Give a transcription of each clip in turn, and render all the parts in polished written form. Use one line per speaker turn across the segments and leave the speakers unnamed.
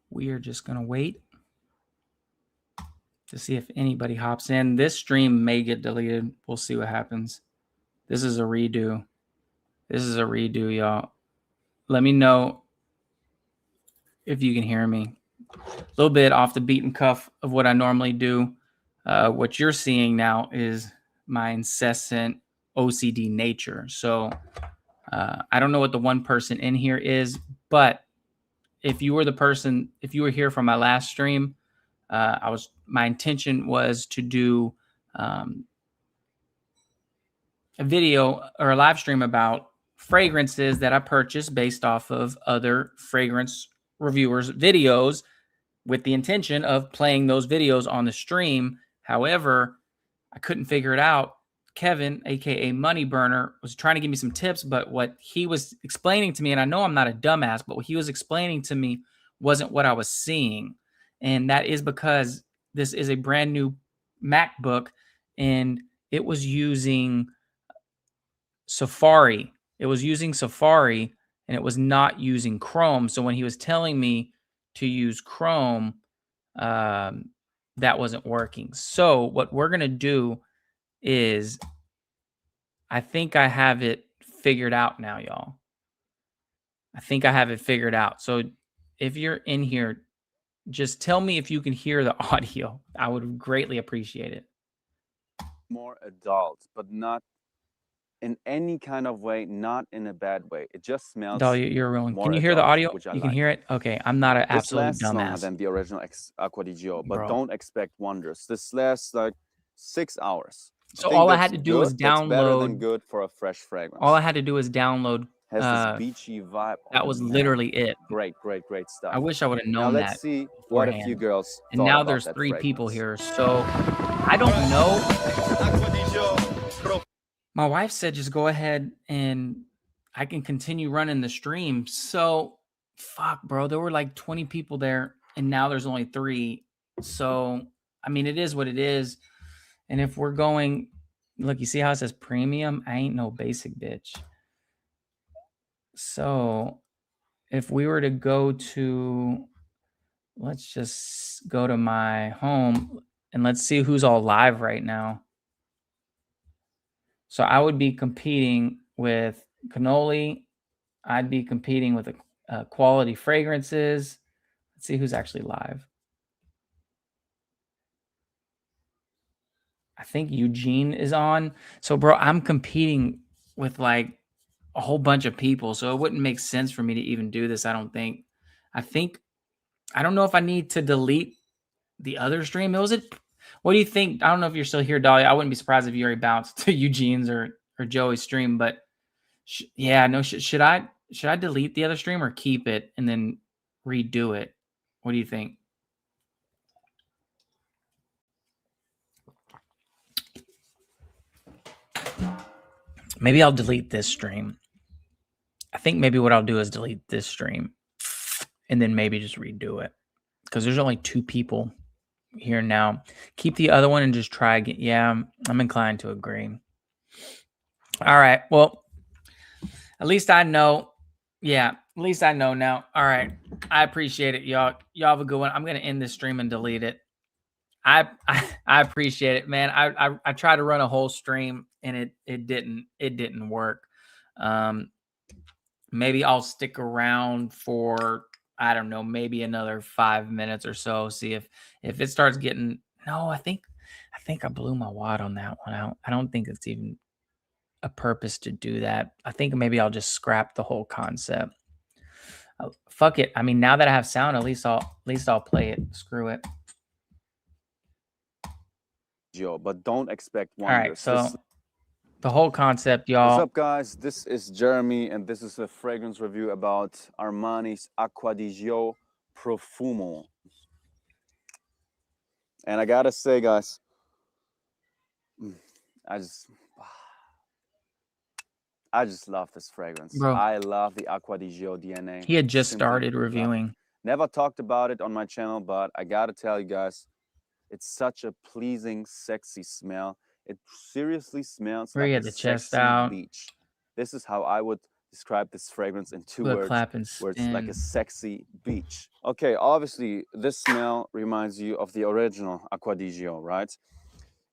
we are just going to wait to see if anybody hops in. This stream may get deleted. We'll see what happens. This is a redo. This is a redo, y'all. Let me know if you can hear me. A little bit off the beaten cuff of what I normally do. What you're seeing now is my incessant OCD nature. So I don't know what the one person in here is, but if you were the person, if you were here from my last stream, my intention was to do a video or a live stream about fragrances that I purchased based off of other fragrance reviewers' videos with the intention of playing those videos on the stream. However, I couldn't figure it out. Kevin, aka Money Burner, was trying to give me some tips, but what he was explaining to me, and I know I'm not a dumbass, but what he was explaining to me wasn't what I was seeing. And that is because this is a brand new MacBook and it was using Safari. It was using Safari and it was not using Chrome. So when he was telling me to use Chrome, that wasn't working. So what we're going to do is, I think I have it figured out now, y'all. I think I have it figured out. So if you're in here, just tell me if you can hear the audio. I would greatly appreciate it.
More adult, but not in any kind of way, not in a bad way. It just smells.
Dolly, you're rolling. Can you hear the audio? You can hear it? Okay, I'm not an absolute dumbass.
Longer than the original Acqua di Gio, but don't expect wonders. This lasts like 6 hours.
So all I had to do was download.
Better than good for a fresh fragrance.
All I had to do was download.
Has this beachy vibe.
That was literally it.
Great stuff.
I wish I would have known that.
Now let's see what a few girls.
And now there's 3 people here, so I don't know. My wife said just go ahead and I can continue running the stream. So fuck, bro. There were like 20 people there, and now there's only 3. So I mean, it is what it is. And if we're going, look, you see how it says premium? I ain't no basic bitch. So if we were to go to, let's just go to my home and let's see who's all live right now. So I would be competing with Cannoli. I'd be competing with Quality Fragrances. Let's see who's actually live. I think Eugene is on. So, bro, I'm competing with like a whole bunch of people. So it wouldn't make sense for me to even do this, I don't think. I don't know if I need to delete the other stream. What do you think? I don't know if you're still here, Dolly. I wouldn't be surprised if you already bounced to Eugene's or Joey's stream. But yeah, no, should I delete the other stream or keep it and then redo it? What do you think? Maybe I'll delete this stream. I think maybe what I'll do is delete this stream and then maybe just redo it because there's only 2 people here now. Keep the other one and just try again. Yeah, I'm inclined to agree. All right. Well, at least I know. Yeah, at least I know now. All right. I appreciate it, y'all. Y'all have a good one. I'm going to end this stream and delete it. I appreciate it, man. I tried to run a whole stream and it didn't work. Maybe I'll stick around for, I don't know, maybe another 5 minutes or so. See if it starts getting. No, I think I blew my wad on that one. I don't think it's even a purpose to do that. I think maybe I'll just scrap the whole concept. Fuck it. I mean, now that I have sound, at least I'll play it. Screw it.
But don't expect wonders.
All right, so the whole concept, y'all.
What's up, guys? This is Jeremy, and this is a fragrance review about Armani's Acqua di Gio Profumo. And I gotta say, guys, I just love this fragrance.
Bro,
I love the Acqua di Gio DNA.
He had just started reviewing.
Never talked about it on my channel, but I gotta tell you guys, it's such a pleasing, sexy smell. It seriously smells like a
the chest
sexy
out.
beach. This is how I would describe this fragrance in two
Look,
words,
clapping
where it's like a
stems.
sexy beach. Okay, obviously this smell reminds you of the original Acqua di Gio, right?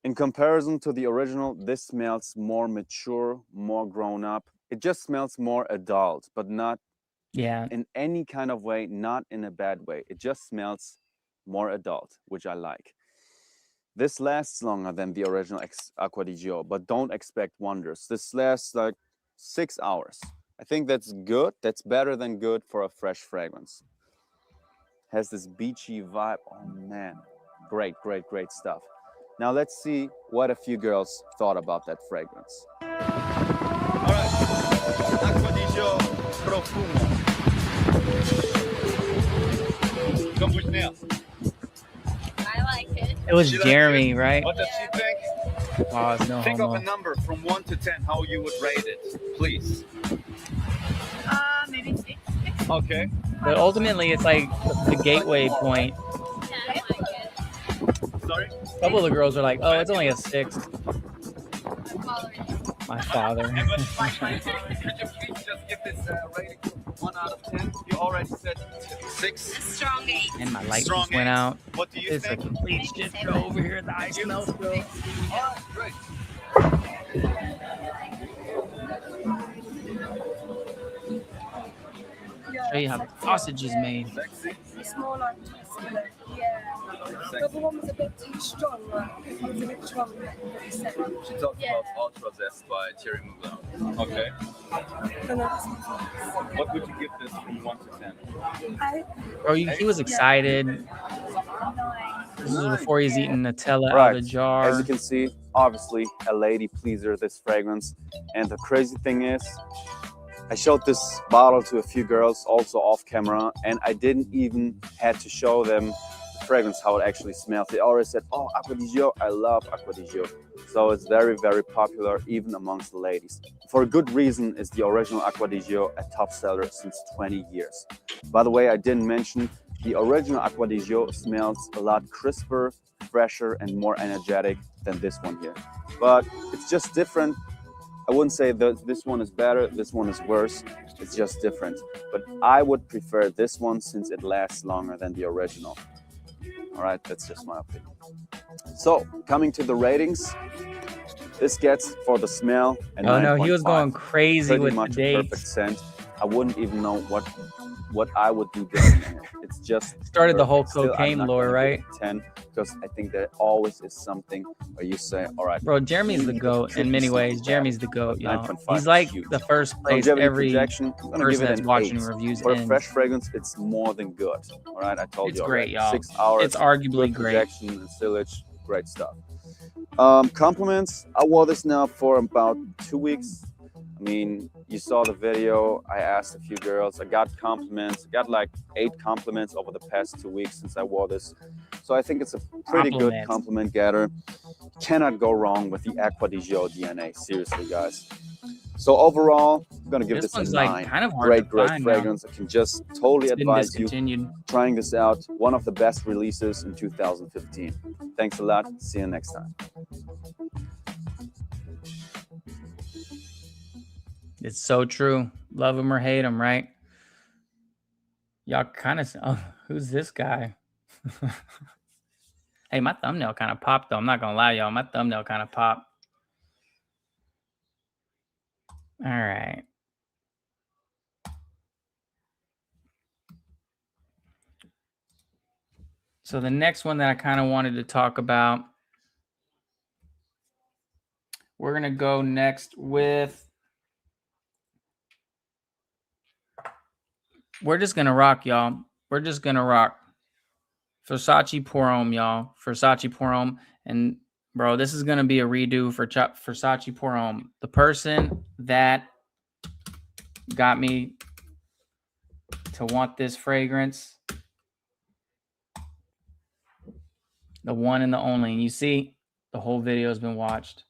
In comparison to the original, this smells more mature, more grown up. It just smells more adult, but not in any kind of way, not in a bad way. It just smells more adult, which I like. This lasts longer than the original Acqua di Gio, but don't expect wonders. This lasts like 6 hours. I think that's good. That's better than good for a fresh fragrance. Has this beachy vibe. Oh man, great, great, great stuff. Now let's see what a few girls thought about that fragrance.
All right, Acqua di Gio Profumo. Come with me.
I like it.
It was
She
Jeremy,
likes it.
right?
What does she think?
Oh, it's no
Think
homo.
of a number from 1 to 10, how you would rate it, please.
Maybe 6.
Okay.
But ultimately, it's like the gateway point.
Yeah, I like it.
Sorry?
A couple of the girls are like, "Oh, it's only a 6."
I'm following you.
My father.
Could you please just give this rating 1 out of 10? You already said 6.
Strong 8.
And my light
Strong
just went
8.
out.
What do you
It's a
think?
complete shit show over here at the iSMELL show.
All right, great.
Show you how the sausage is made.
Sexy.
It's more like muscular, yeah. The other one was a bit too strong, like it was a bit strong.
She talked about Ultra Zest by Thierry Mugler. Okay.
And
What would you give this from 1 to 10?
Bro, he was excited. This is before he's eating Nutella out of the jar.
As you can see, obviously a lady pleaser, this fragrance. And the crazy thing is, I showed this bottle to a few girls also off camera, and I didn't even had to show them the fragrance, how it actually smells. They already said, "Oh, Acqua di Gio, I love Acqua di Gio." So it's very, very popular even amongst the ladies. For a good reason is the original Acqua di Gio a top seller since 20 years. By the way, I didn't mention the original Acqua di Gio smells a lot crisper, fresher, and more energetic than this one here. But it's just different. I wouldn't say that this one is better, this one is worse. It's just different. But I would prefer this one since it lasts longer than the original. All right, that's just my opinion. So, coming to the ratings, this gets for the smell and
oh no, he was
9.5.
going crazy
Pretty
with
much
the
a perfect
dates.
scent. I wouldn't even know what I would do differently. It's just
Started the whole
perfect. Still, I'm
cocaine
not
lore,
gonna
right?
give it 10 because I think there always is something where you say, all right,
Bro, Jeremy's the GOAT in many ways. Jeremy's the GOAT, y'all.
9.5
He's like
huge.
the first place
longevity
every
projection, I'm gonna give
person
it
that's
an
watching
8.
reviews
For a
ends.
fresh fragrance, it's more than good. All right, I told
It's
you
great,
already.
y'all.
6 hours.
It's arguably
good
great.
projection and sillage, great stuff. Compliments. I wore this now for about 2 weeks. I mean, you saw the video. I asked a few girls. I got compliments. I got like 8 compliments over the past 2 weeks since I wore this. So I think it's a pretty good compliment getter. Cannot go wrong with the Acqua di Gio DNA. Seriously, guys. So overall, I'm gonna give this a 9.
Like kind of hard
Great
to find
fragrance.
now.
I can just totally
It's been
advise you
discontinued.
trying this out. One of the best releases in 2015. Thanks a lot. See you next time.
It's so true. Love him or hate him, right? Y'all kind of, oh, who's this guy? Hey, my thumbnail kind of popped though. I'm not gonna lie, y'all. My thumbnail kind of popped. All right. So the next one that I kind of wanted to talk about, we're going to go next with, we're just going to rock, y'all. We're just going to rock. Versace Pour Homme, y'all. Versace Pour Homme. And, bro, this is going to be a redo for Versace Pour Homme. The person that got me to want this fragrance, the one and the only. And you see, the whole video has been watched.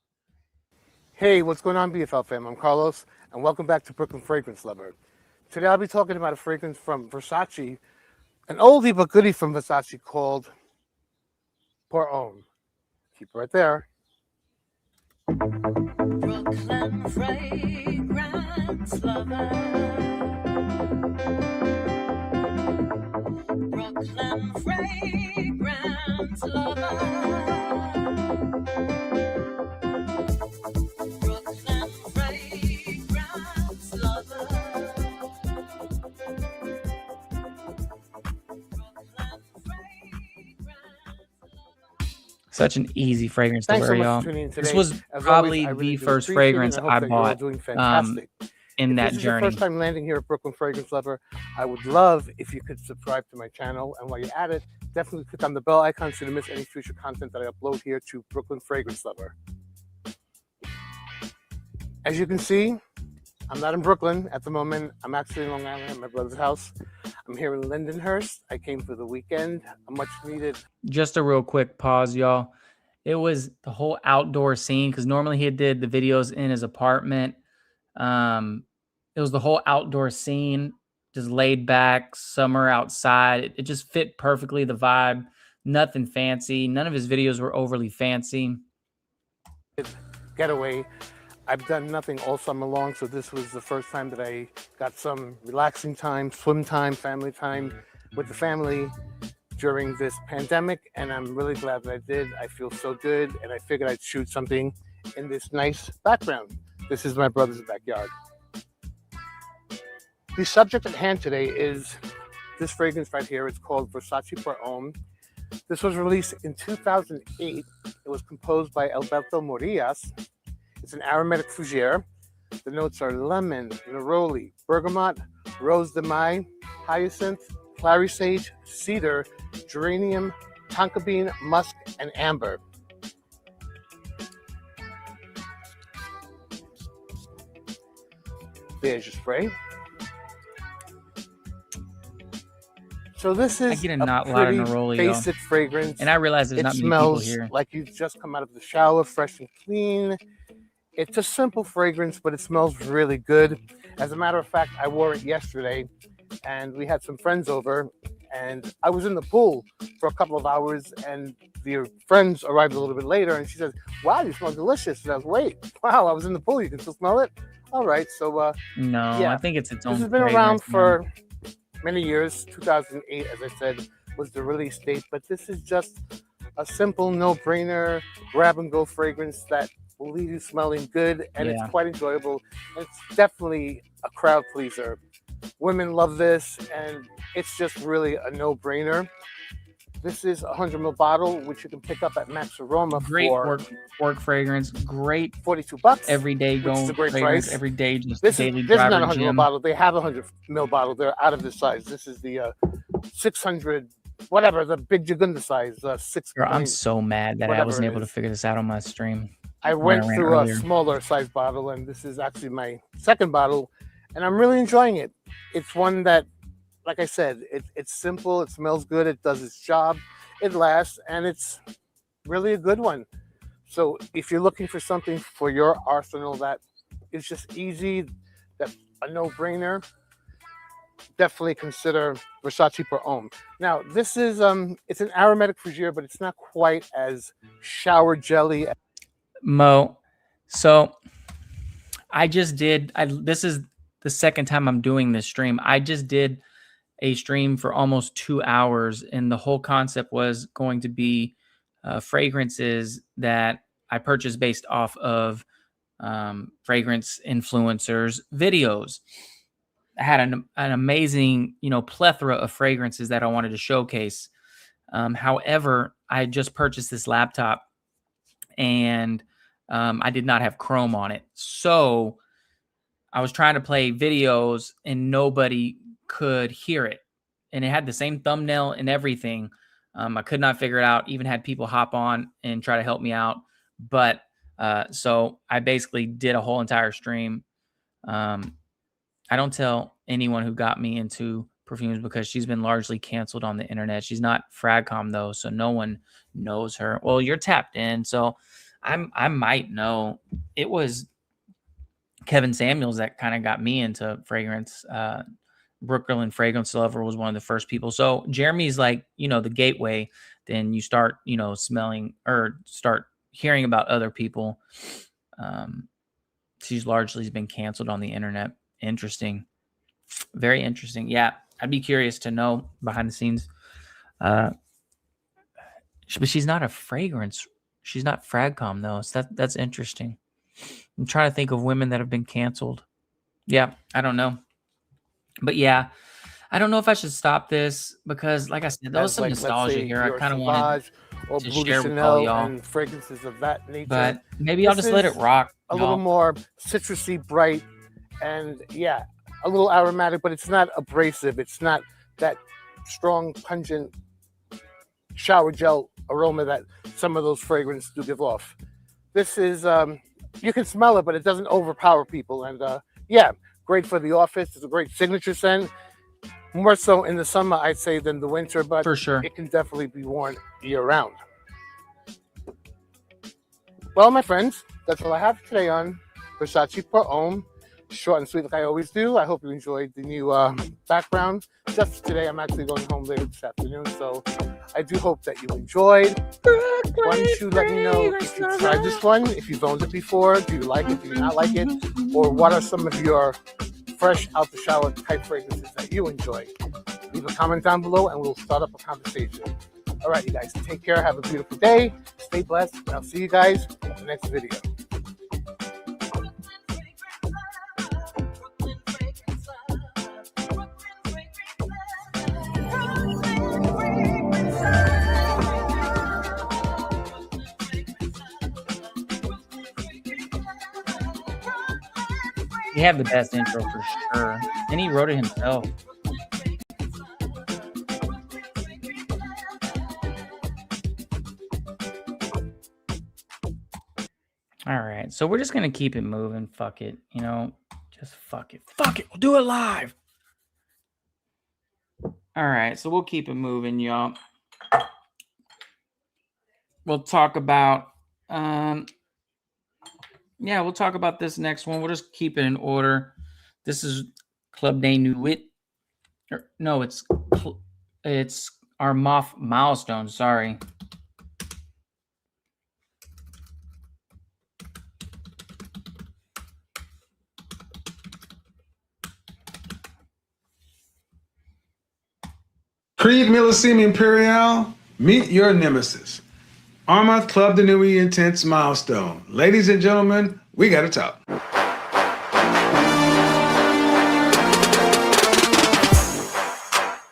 Hey, what's going on, BFL fam? I'm Carlos, and welcome back to Brooklyn Fragrance Lover. Today I'll be talking about a fragrance from Versace, an oldie but goodie from Versace called Pour Homme. Keep it right there.
Brooklyn fragrance lover. Brooklyn fragrance lover. Brooklyn fragrance lover.
Such an easy fragrance to
Thanks so
wear,
much
y'all.
for tuning in today.
This was
As
probably
always, I really
the
do
first
appreciate it,
fragrance
and I hope
I
that you're all
bought
doing fantastic.
in
If
that
this is your
journey.
first time landing here at Brooklyn Fragrance Lover, I would love if you could subscribe to my channel. And while you're at it, definitely click on the bell icon so you don't miss any future content that I upload here to Brooklyn Fragrance Lover. As you can see, I'm not in Brooklyn at the moment. I'm actually in Long Island at my brother's house. I'm here in Lindenhurst. I came for the weekend, a much needed.
Just a real quick pause, y'all. It was the whole outdoor scene because normally he did the videos in his apartment. It was the whole outdoor scene, just laid back, summer outside. It just fit perfectly the vibe. Nothing fancy. None of his videos were overly fancy.
Getaway. I've done nothing all summer long, so this was the first time that I got some relaxing time, swim time, family time with the family during this pandemic, and I'm really glad that I did. I feel so good, and I figured I'd shoot something in this nice background. This is my brother's backyard. The subject at hand today is this fragrance right here. It's called Versace Pour Homme. This was released in 2008. It was composed by Alberto Morillas. It's an aromatic fougere. The notes are lemon, neroli, bergamot, rose de mai, hyacinth, clary sage, cedar, geranium, tonka bean, musk, and amber. There's your spray. So this
I
is
get a
a
lot of
pretty
neroli, though.
basic fragrance.
And I realize there's
It
not many people
smells
here.
like you've just come out of the shower, fresh and clean. It's a simple fragrance, but it smells really good. As a matter of fact, I wore it yesterday, and we had some friends over, and I was in the pool for a couple of hours, and the friends arrived a little bit later, and she says, "Wow, you smell delicious." And I was, "Wait, wow, I was in the pool. You can still smell it?" All right, so
No,
yeah.
I think it's its own
this has been around
fragrance, man.
for many years. 2008, as I said, was the release date, but this is just a simple, no-brainer, grab-and-go fragrance that will leave you smelling good, and
Yeah.
it's quite enjoyable. It's definitely a crowd pleaser. Women love this, and it's just really a no-brainer. This is a 100 ml bottle, which you can pick up at Max Aroma
Great
for
work fragrance. Great
$42.
everyday
Which is
going
a great
fragrance.
price.
Every day, just
This
daily
is not a
driver
100 ml
gym.
bottle. They have a 100 ml bottle. They're out of this size. This is the 600, whatever, the big Jagunda size, 6.
Bro, I'm so mad that I
whatever
wasn't
it
able to
is.
figure this out on my stream.
I
when
went
ran
through
earlier.
a smaller size bottle, and this is actually my second bottle, and I'm really enjoying it. It's one that, like I said, it's simple, it smells good, it does its job, it lasts, and it's really a good one. So if you're looking for something for your arsenal that is just easy, that's a no-brainer, definitely consider Versace Pour Homme. Now, this is it's an aromatic fougere, but it's not quite as shower jelly.
Mo, so this is the second time I'm doing this stream. I just did a stream for almost 2 hours, and the whole concept was going to be fragrances that I purchased based off of fragrance influencers videos. I had an amazing, plethora of fragrances that I wanted to showcase. However, I had just purchased this laptop, and I did not have Chrome on it. So I was trying to play videos, and nobody could hear it. And it had the same thumbnail and everything. I could not figure it out. Even had people hop on and try to help me out. But so I basically did a whole entire stream. I don't tell anyone who got me into perfumes because she's been largely canceled on the internet. She's not Fragcom though, so no one knows her. Well, you're tapped in, so I might know. It was Kevin Samuels that kind of got me into fragrance. Brooklyn Fragrance Lover was one of the first people. So Jeremy's like, the gateway. Then you start, smelling or start hearing about other people. She's largely been canceled on the internet. Interesting. Very interesting. Yeah, I'd be curious to know behind the scenes. But she's not a fragrance. She's not Fragcom though. So that's interesting. I'm trying to think of women that have been canceled. Yeah, I don't know. But yeah, I don't know if I should stop this because, like I said, there was
As
some
like, let's
nostalgia
say,
here. I
Dior
kind of wanted
Sauvage or
to
Blue de
share with all
Chanel
y'all,
and fragrances of that nature.
but maybe I'll
This
just let it
is
rock.
a little
y'all.
more citrusy, bright, and yeah, a little aromatic, but it's not abrasive. It's not that strong, pungent shower gel aroma that some of those fragrances do give off. This is, you can smell it, but it doesn't overpower people. And yeah, great for the office. It's a great signature scent. More so in the summer, I'd say, than the winter, but
For sure.
it can definitely be worn year-round. Well, my friends, that's all I have today on Versace Per Homme. Short and sweet like I always do. I hope you enjoyed the new background. Just today, I'm actually going home later this afternoon, so I do hope that you enjoyed. Why don't you let me know if you tried this one, if you've owned it before, do you like it, do you not like it, or what are some of your fresh out the shower type fragrances that you enjoy? Leave a comment down below and we'll start up a conversation. All right, you guys, take care, have a beautiful day, stay blessed, and I'll see you guys in the next video.
He had the best intro for sure, and he wrote it himself. All right, so we're just gonna keep it moving. Fuck it, you know, just fuck it. Fuck it, we'll do it live. All right, so we'll keep it moving, y'all. We'll talk about, yeah, we'll talk about this next one. We'll just keep it in order. This is Club de Nuit. No, it's our milestone. Sorry.
Creed Millesime Imperial, meet your nemesis. Armand Club de Nuit Intense Milestone. Ladies and gentlemen, we gotta talk.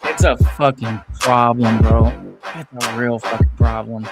It's a fucking problem, bro. It's a real fucking problem.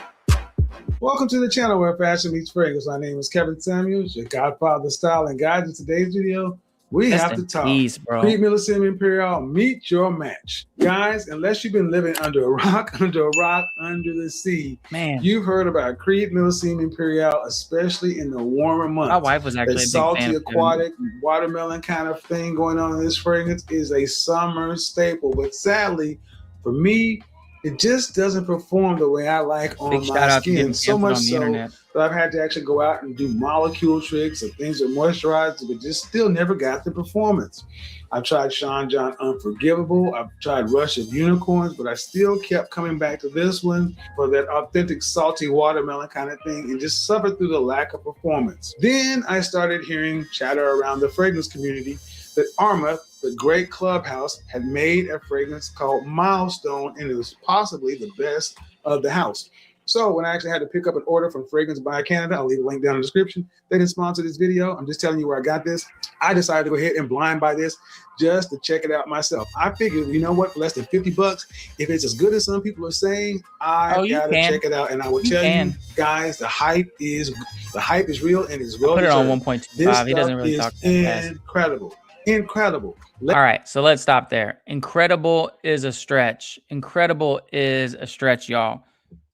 Welcome to the channel where fashion meets fragrance. My name is Kevin Samuels, your godfather style and guide. In today's video, we have to talk.
Peace, bro.
Creed Millesime Imperial, meet your match. Guys, unless you've been living under a rock, under the sea,
Man,
you've heard about Creed Millesime Imperial, especially in the warmer months.
my wife was actually a
That
big
salty,
fan of
aquatic, watermelon kind of thing going on in this fragrance is a summer staple. But sadly, for me, it just doesn't perform the way I like on
Big shout
my
out to
skin.
getting
So
canceled
much
on the
so
internet.
that I've had to actually go out and do molecule tricks and things that moisturize, but just still never got the performance. I've tried Sean John Unforgivable. I've tried Rush of Unicorns, but I still kept coming back to this one for that authentic salty watermelon kind of thing and just suffered through the lack of performance. Then I started hearing chatter around the fragrance community that Arma, the great clubhouse, had made a fragrance called Milestone, and it was possibly the best of the house. So when I actually had to pick up an order from Fragrance by Canada, I'll leave a link down in the description. They didn't sponsor this video. I'm just telling you where I got this. I decided to go ahead and blind buy this just to check it out myself. I figured, you know what, for less than 50 bucks, if it's as good as some people are saying, I gotta check it out. And I will tell you guys, the hype is real and it's well
Put it on
deserved.
1.25. He doesn't really talk that fast.
Incredible.
All right, so let's stop there. Incredible is a stretch. Incredible is a stretch, y'all.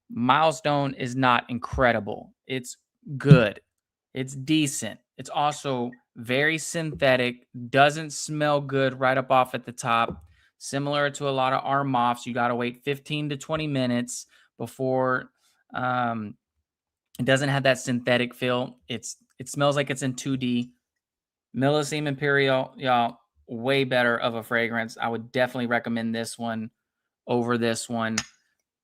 Milestone is not incredible. It's good. It's decent. It's also very synthetic. Doesn't smell good right up off at the top. Similar to a lot of our moths, you got to wait 15 to 20 minutes before it doesn't have that synthetic feel. It smells like it's in 2D. Millesime Imperial, y'all, way better of a fragrance. I would definitely recommend this one over this one.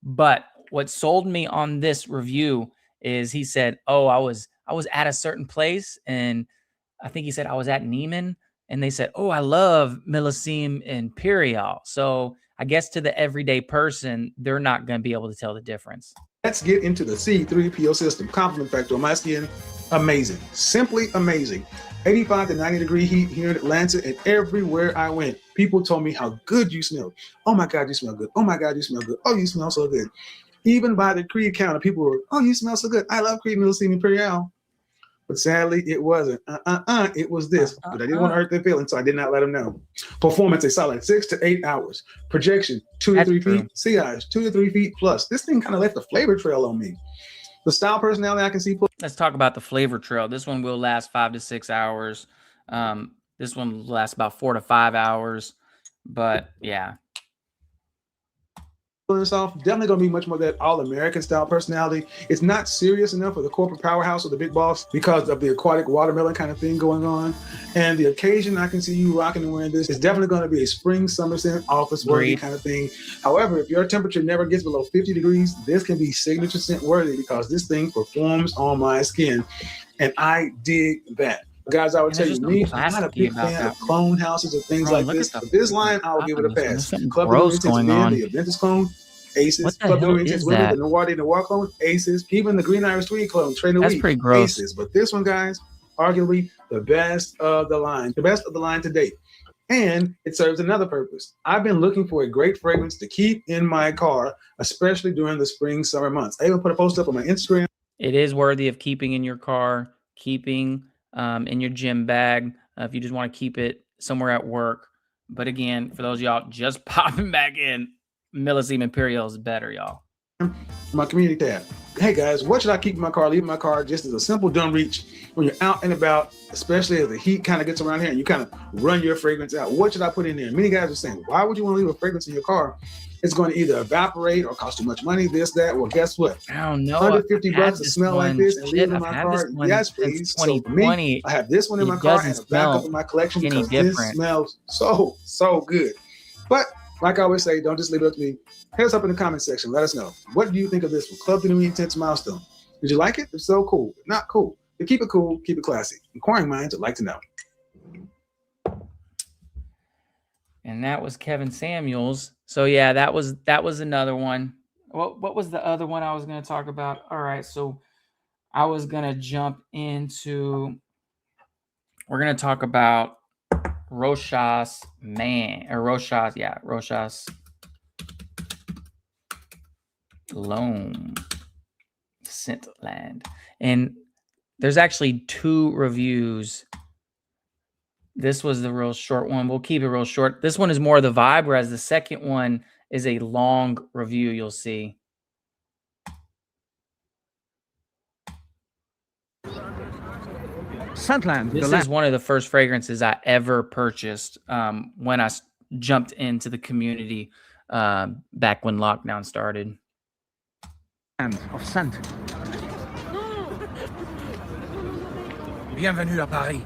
But what sold me on this review is he said, "Oh, I was at a certain place and I think he said I was at Neiman, and they said, "Oh, I love Millésime Imperial." So I guess to the everyday person, they're not going to be able to tell the difference.
Let's get into the C3PO system. Compliment factor on my skin, amazing. Simply amazing. 85 to 90 degree heat here in Atlanta, and everywhere I went, people told me how good you smell. Oh my God, you smell good. Oh my God, you smell good. Oh, you smell so good. Even by the Creed counter, people were, oh, you smell so good. I love Creed Millésime Imperial. But sadly, it wasn't. It was this. But I didn't want to hurt their feelings, so I did not let them know. Performance, a solid 6 to 8 hours. Projection, 2 to 3 feet. CIs, 2 to 3 feet plus. This thing kind of left a flavor trail on me. The style personality I can see.
Let's talk about the flavor trail. This one will last 5 to 6 hours. This one will last about 4 to 5 hours. But yeah.
Off, definitely gonna be much more that all-American style personality. It's not serious enough for the corporate powerhouse or the big boss because of the aquatic watermelon kind of thing going on. And the occasion I can see you rocking and wearing this is definitely going to be a spring summer scent, office worthy kind of thing. However, if your temperature never gets below 50 degrees, this can be signature scent worthy because this thing performs on my skin, and I dig that. Guys, I would tell you, me, I'm not a big fan of clone houses or things like this. But this line, I'll give it a pass. Club
gross going on.
The Aventus clone, Aces. Club de Intense Women, the Noir de Noir clone, Aces. Even the Green Irish Tweed clone, Trey
That's pretty gross.
Aces. But this one, guys, arguably the best of the line. The best of the line to date. And it serves another purpose. I've been looking for a great fragrance to keep in my car, especially during the spring, summer months. I even put a post up on my Instagram.
It is worthy of keeping in your car, keeping in your gym bag, if you just want to keep it somewhere at work. But again, for those of y'all just popping back in, Millésime Imperial is better, y'all.
My community tab. Hey guys, what should I keep in my car, leave in my car, just as a simple dumb reach when you're out and about, especially as the heat kind of gets around here and you kind of run your fragrance out? What should I put in there? Many guys are saying, why would you want to leave a fragrance in your car? It's going to either evaporate or cost too much money, this, that. Well, guess what?
I don't know.
$150 to smell like this and leave it in my car. Yes, please. So for me, I have this one in my car and a backup in my collection because this smells so good. But like I always say, don't just leave it up to me. Hit us up in the comment section. Let us know. What do you think of this one? Club de Nuit Intense Milestone. Did you like it? If so, cool. If not, cool. But keep it cool, keep it classy. Inquiring minds would like to know.
And that was Kevin Samuels. So yeah, that was another one. What was the other one I was going to talk about? All right, so I was going to jump into. We're going to talk about Rochas L'Homme Scentland. And there's actually 2 reviews. This was the real short one. We'll keep it real short. This one is more the vibe, whereas the second one is a long review, you'll see.
Scentland.
This is one of the first fragrances I ever purchased when I jumped into the community back when lockdown started.
Of scent. Bienvenue à Paris.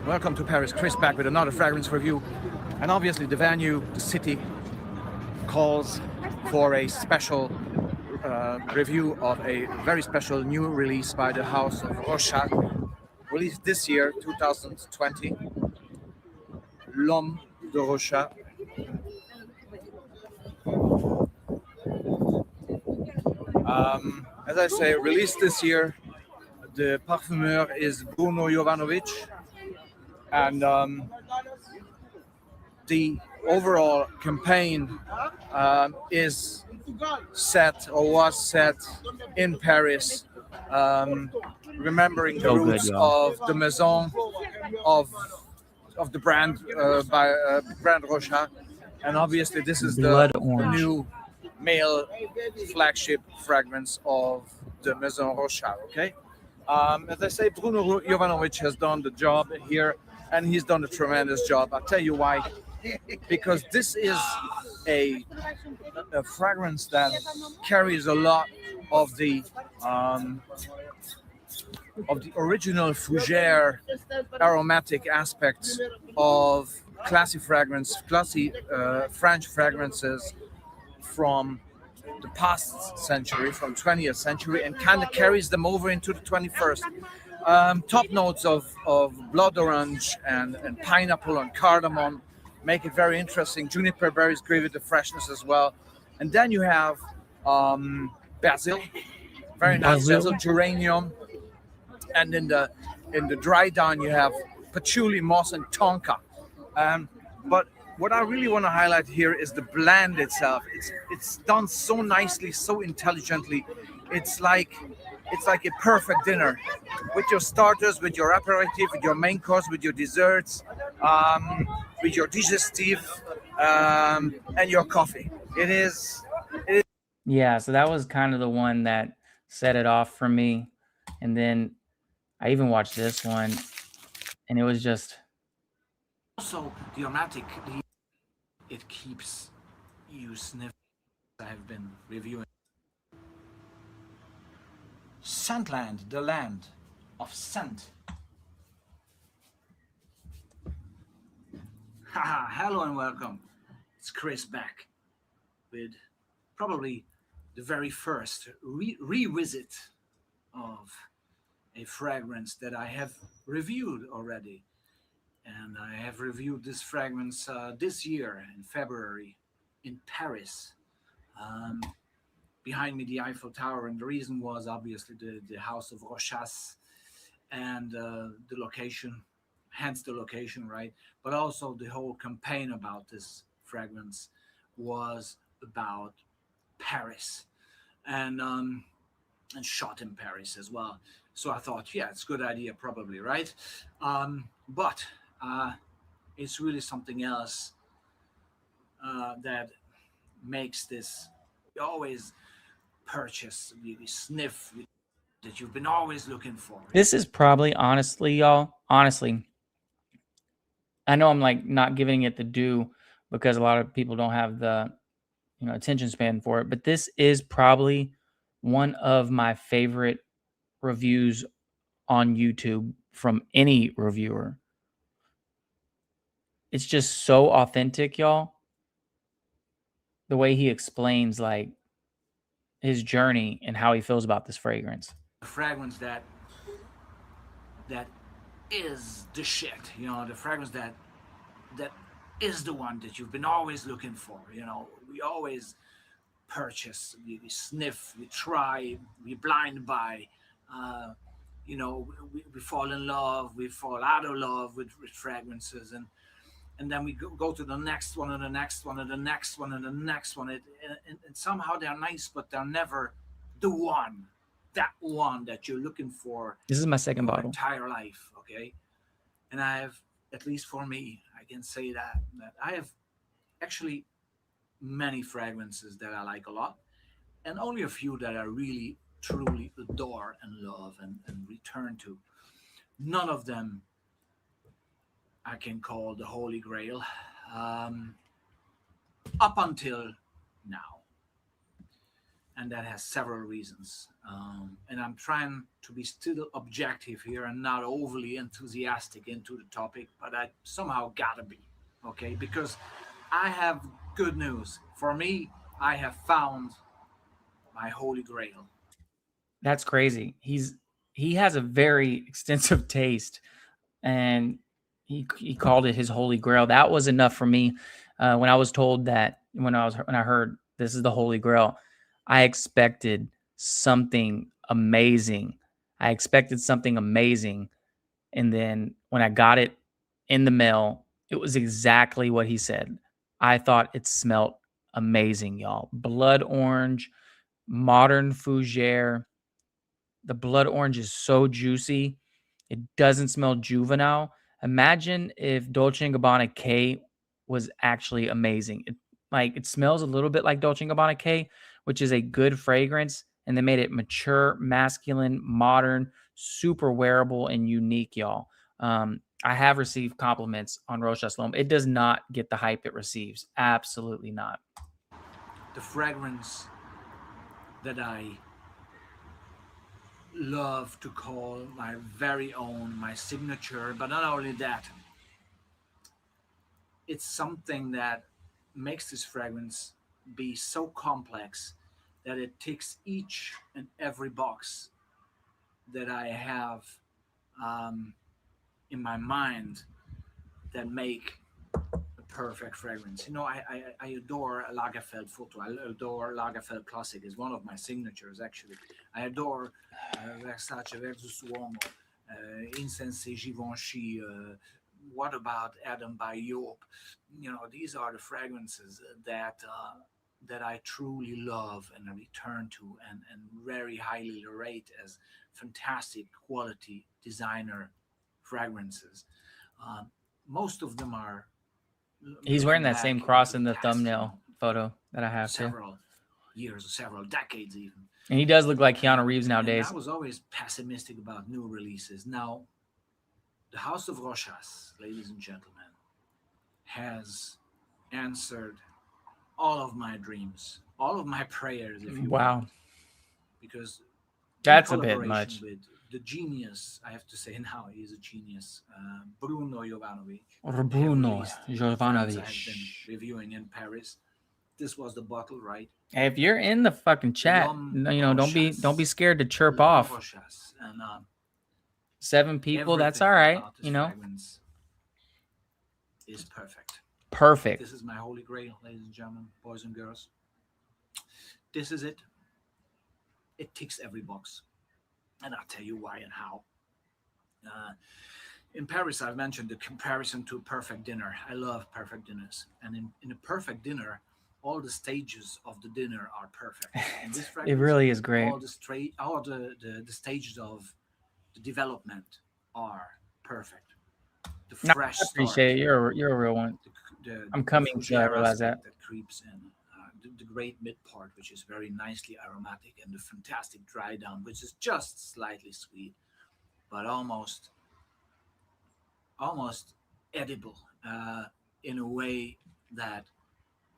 Welcome to Paris. Chris back with another fragrance review. And obviously the venue, the city, calls for a special review of a very special new release by the house of Rochas, released this year, 2020. L'Homme de Rochas. As I say, released this year. The parfumeur is Bruno Jovanovic. And the overall campaign is set or was set in Paris, remembering the roots of the Maison of the brand by brand Rochas, and obviously this is the new male flagship fragrance of the Maison Rochas. Okay, as I say, Bruno Jovanovic has done the job here. And he's done a tremendous job. I'll tell you why. Because this is a fragrance that carries a lot of the original fougere aromatic aspects of classy French fragrances from the past century, from 20th century, and kind of carries them over into the 21st. Top notes of blood orange and pineapple and cardamom make it very interesting. Juniper berries give it the freshness as well. And then you have basil, very nice basil, geranium. And in the dry down you have patchouli, moss, and tonka. But what I really want to highlight here is the blend itself. It's done so nicely, so intelligently. It's like a perfect dinner with your starters, with your aperitif, with your main course, with your desserts, with your digestif, and your coffee. It is.
Yeah, so that was kind of the one that set it off for me. And then I even watched this one, and it was just...
Also, the aromatic, it keeps you sniffing. I've been reviewing. Scentland, the land of scent. Haha, hello and welcome. It's Chris back with probably the very first revisit of a fragrance that I have reviewed already. And I have reviewed this fragrance this year in February in Paris. Behind me, the Eiffel Tower, and the reason was obviously the house of Rochas and the location, hence the location, right? But also the whole campaign about this fragrance was about Paris and shot in Paris as well. So I thought, yeah, it's a good idea, probably, right? But it's really something else that makes this always purchase, you sniff that you've been always looking for.
This is probably, honestly, y'all, honestly, I know I'm like not giving it the due because a lot of people don't have the, you know, attention span for it, but this is probably one of my favorite reviews on YouTube from any reviewer. It's just so authentic, y'all. The way he explains like his journey and how he feels about this fragrance.
A fragrance that is the shit, you know, the fragrance that is the one that you've been always looking for. You know, we always purchase, we sniff, we try, we blind buy, you know, we fall in love, we fall out of love with fragrances, and then we go to the next one and the next one and the next one and the next one. And somehow they're nice, but they're never the one, that one that you're looking for.
This is my second bottle.
Entire life, okay? And I have, at least for me, I can say that I have actually many fragrances that I like a lot, and only a few that I really, truly adore and love and return to. None of them I can call the Holy Grail up until now. And that has several reasons. And I'm trying to be still objective here and not overly enthusiastic into the topic, but I somehow gotta be, okay? Because I have good news. For me, I have found my Holy Grail.
That's crazy. He has a very extensive taste, and he called it his Holy Grail. That was enough for me. When I was told that, when I heard this is the Holy Grail, I expected something amazing. And then when I got it in the mail, it was exactly what he said. I thought it smelled amazing, y'all. Blood orange, modern fougere. The blood orange is so juicy. It doesn't smell juvenile. Imagine if Dolce & Gabbana K was actually amazing. It smells a little bit like Dolce & Gabbana K, which is a good fragrance, and they made it mature, masculine, modern, super wearable, and unique, y'all. I have received compliments on Rochas L'Homme. It does not get the hype it receives. Absolutely not.
The fragrance that I love to call my very own, my signature, but not only that, it's something that makes this fragrance be so complex that it ticks each and every box that I have in my mind that make a perfect fragrance. You know, I adore Lagerfeld Photo. I adore Lagerfeld Classic. It's one of my signatures, actually. I adore Versace Versus Uomo, Insensé Givenchy. What about Adam by Joop? You know, these are the fragrances that I truly love and I return to and very highly rate as fantastic quality designer fragrances. Most of them are.
He's wearing that same cross in the thumbnail photo that I have too.
Several years or several decades even.
And he does look like Keanu Reeves nowadays.
And I was always pessimistic about new releases. Now, the House of Rochas, ladies and gentlemen, has answered all of my dreams, all of my prayers, if you
wow.
want. Because
that's a bit much.
With the genius, I have to say now, he is a genius, Bruno Jovanovic.
Bruno
I've
Jovanovic.
been reviewing in Paris. This was the bottle, right?
Hey, if you're in the fucking chat, you know, don't be scared to chirp off.
And,
7 people, that's all right. You know,
is perfect.
Perfect.
This is my holy grail, ladies and gentlemen, boys and girls. This is it. It ticks every box, and I'll tell you why and how. In Paris, I've mentioned the comparison to a perfect dinner. I love perfect dinners, and in a perfect dinner, all the stages of the dinner are perfect. And this
it really is great.
All the stages of the development are perfect. The fresh
I appreciate it. You're a real one. I'm coming to realize that
creeps in. The great mid part, which is very nicely aromatic, and the fantastic dry down, which is just slightly sweet, but almost edible in a way that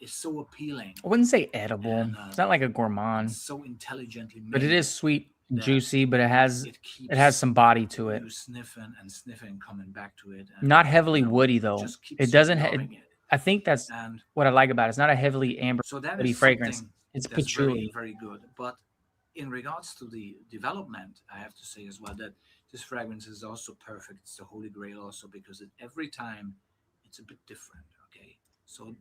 is so appealing.
I wouldn't say edible. And, it's not like a gourmand.
So intelligently made,
but it is sweet, juicy, but it has some body to it.
You sniffing and sniffing, coming back to it.
And, not heavily woody though. It doesn't. I think that's what I like about it. It's not a heavily amber woody fragrance. It's patchouli.
Very, very good. But in regards to the development, I have to say as well that this fragrance is also perfect. It's the holy grail also because every time it's a bit different. Okay, so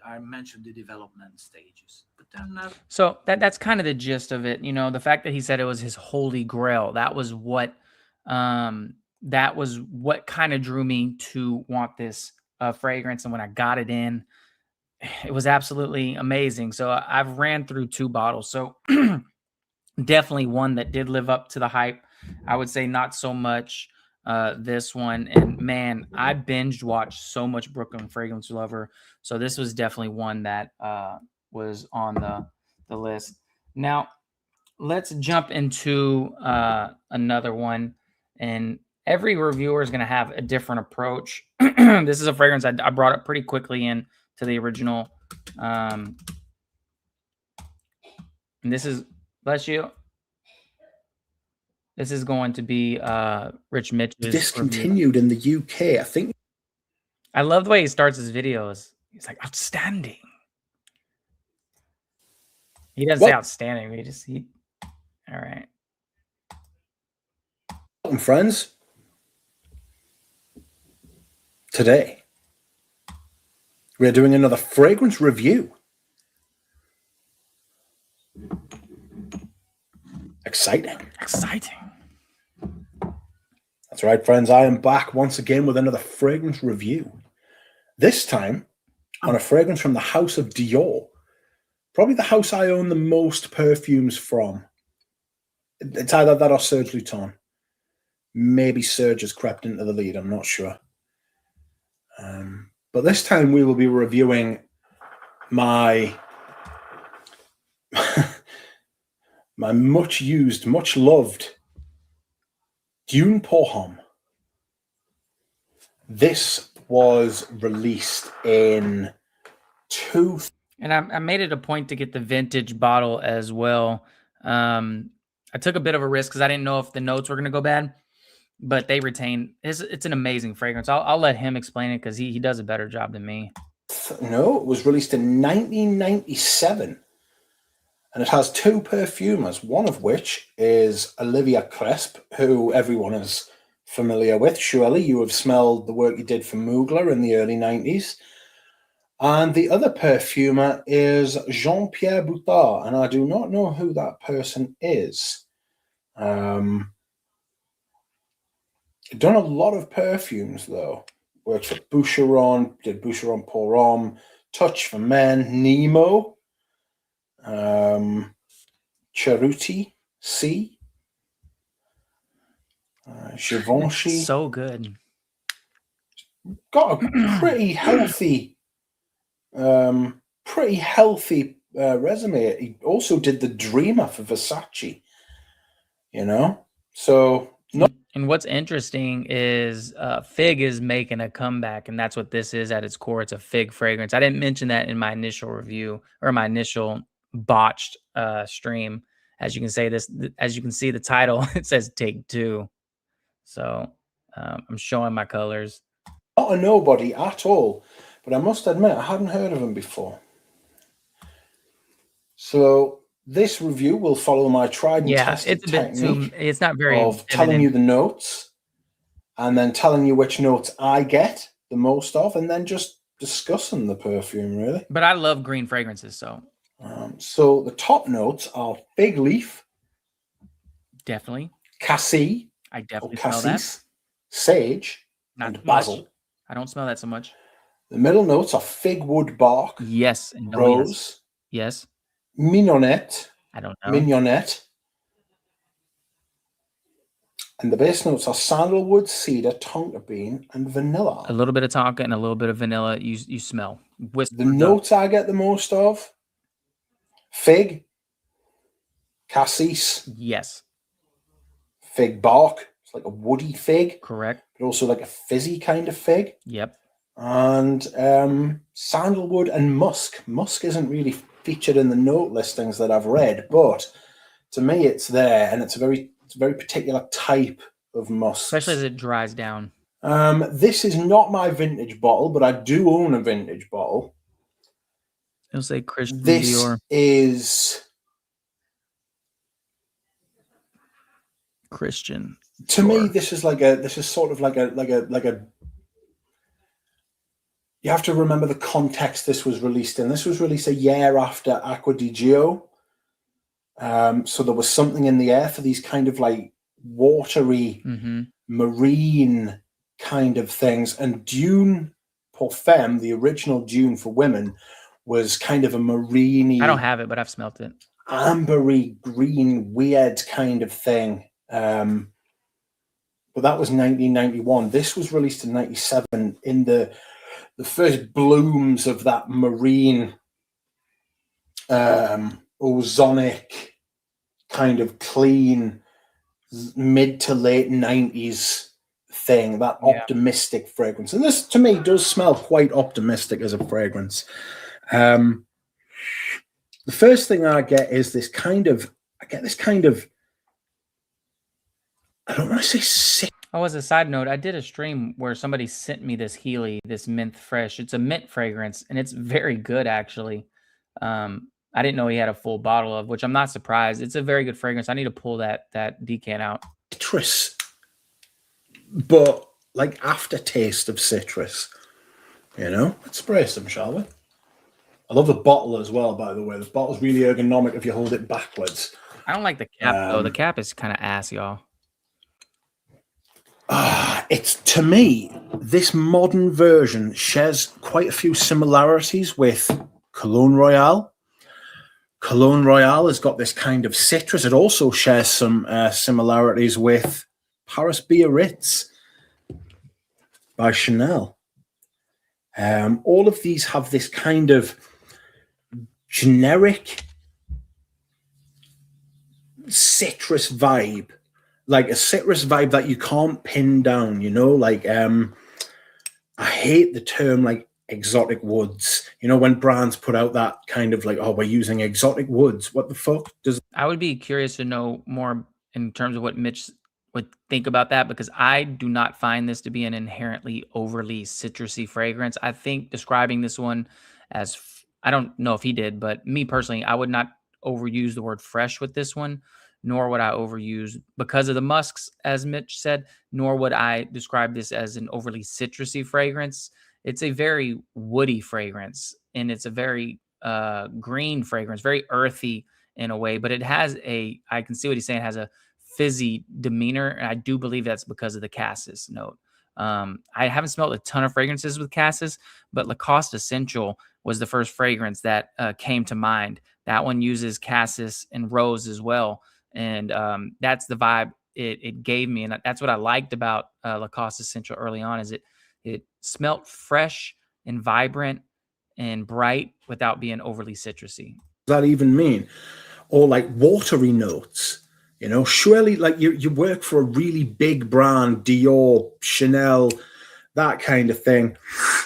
I mentioned the development stages, but then
so that's kind of the gist of it. You know, the fact that he said it was his holy grail. That was what kind of drew me to want this fragrance, and when I got it in, it was absolutely amazing. So I've ran through 2 bottles, so definitely one that did live up to the hype. I would say not so much this one, and man, I binged watched so much Brooklyn Fragrance Lover, so this was definitely one that was on the list. Now let's jump into another one, and every reviewer is going to have a different approach. This is a fragrance I brought up pretty quickly in to the original. And this is, bless you. This is going to be Rich Mitch's
discontinued review. In the UK, I think.
I love the way he starts his videos. He's like, outstanding. He doesn't say outstanding. All right.
Friends. Today, we're doing another fragrance review. Exciting. That's right, friends. I am back once again with another fragrance review. This time on a fragrance from the House of Dior. Probably the house I own the most perfumes from. It's either that or Serge Lutens. Maybe Serge has crept into the lead. I'm not sure. But this time we will be reviewing my much used, much loved Dune Pour Homme. This was released in
and I made it a point to get the vintage bottle as well. I took a bit of a risk because I didn't know if the notes were going to go bad. But they retain. It's an amazing fragrance. I'll let him explain it because he does a better job than me.
No, it was released in 1997. And it has 2 perfumers, one of which is Olivia Cresp, who everyone is familiar with. Surely you have smelled the work you did for Mugler in the early 90s. And the other perfumer is Jean-Pierre Boutard, and I do not know who that person is. Done a lot of perfumes, though. Works for Boucheron, did Boucheron Pour Homme, Touch for Men, Nemo, Cerruti, C, Givenchy.
So good.
Got a pretty healthy resume. He also did the Dreamer for Versace, you know. So
and what's interesting is Fig is making a comeback, and that's what this is at its core. It's a Fig fragrance. I didn't mention that in my initial review or my initial botched stream. As you can see, the title, it says Take Two. So I'm showing my colors.
Not a nobody at all, but I must admit I hadn't heard of him before. So this review will follow my tried and tested technique.
It's not very
of telling you the notes and then telling you which notes I get the most of, and then just discussing the perfume, really.
But I love green fragrances, so.
So the top notes are fig leaf,
definitely,
cassis,
I definitely smell that.
Sage,
not
and basil.
I don't smell that so much.
The middle notes are fig wood bark,
yes, and
rose,
yes,
mignonette,
I don't know,
mignonette, and the base notes are sandalwood, cedar, tonka bean, and vanilla.
A little bit of tonka and a little bit of vanilla. You smell.
The notes I get the most of: fig, cassis,
yes,
fig bark. It's like a woody fig,
correct,
but also like a fizzy kind of fig.
Yep.
And sandalwood and musk. Musk isn't really featured in the note listings that I've read, but to me it's there, and it's a very particular type of musk,
especially as it dries down.
This is not my vintage bottle, but I do own a vintage bottle.
It'll say Christian
This
Dior.
is
Christian.
To me, this is sort of like a. You have to remember the context this was released in. This was released a year after Acqua di Gio. So there was something in the air for these kind of like watery, marine kind of things. And Dune pour Femme, the original Dune for women, was kind of a marine-y.
I don't have it, but I've smelt it.
Ambery, green, weird kind of thing. But that was 1991. This was released in 97 in the first blooms of that marine, ozonic, kind of clean, mid to late 90s thing, that optimistic fragrance. And this, to me, does smell quite optimistic as a fragrance. The first thing I get is this kind of, I don't want to say sick.
Oh, as a side note, I did a stream where somebody sent me this Healy, this Mint Fresh. It's a mint fragrance, and it's very good, actually. I didn't know he had a full bottle of, which I'm not surprised. It's a very good fragrance. I need to pull that decant out.
Citrus, but like aftertaste of citrus. You know, let's spray some, shall we? I love the bottle as well, by the way. The bottle's really ergonomic if you hold it backwards.
I don't like the cap, though. The cap is kind of ass, y'all.
It's, to me, this modern version shares quite a few similarities with Cologne Royale. Cologne Royale has got this kind of citrus. It also shares some similarities with Paris Biarritz by Chanel. All of these have this kind of generic citrus vibe. Like a citrus vibe that you can't pin down, you know, like I hate the term like exotic woods. You know, when brands put out that kind of like, oh, we're using exotic woods. What the fuck does
I would be curious to know more in terms of what Mitch would think about that, because I do not find this to be an inherently overly citrusy fragrance. I think describing this one as, I don't know if he did, but me personally, I would not overuse the word fresh with this one. nor would I overuse because of the musks, as Mitch said, nor would I describe this as an overly citrusy fragrance. It's a very woody fragrance, and it's a very green fragrance, very earthy in a way, but it has I can see what he's saying, it has a fizzy demeanor, and I do believe that's because of the cassis note. I haven't smelled a ton of fragrances with cassis, but Lacoste Essential was the first fragrance that came to mind. That one uses cassis and rose as well, and that's the vibe it gave me, and that's what I liked about Lacoste Essential early on, is it smelt fresh and vibrant and bright without being overly citrusy.
What does that even mean? Or like watery notes, you know, surely like you work for a really big brand, Dior, Chanel, that kind of thing.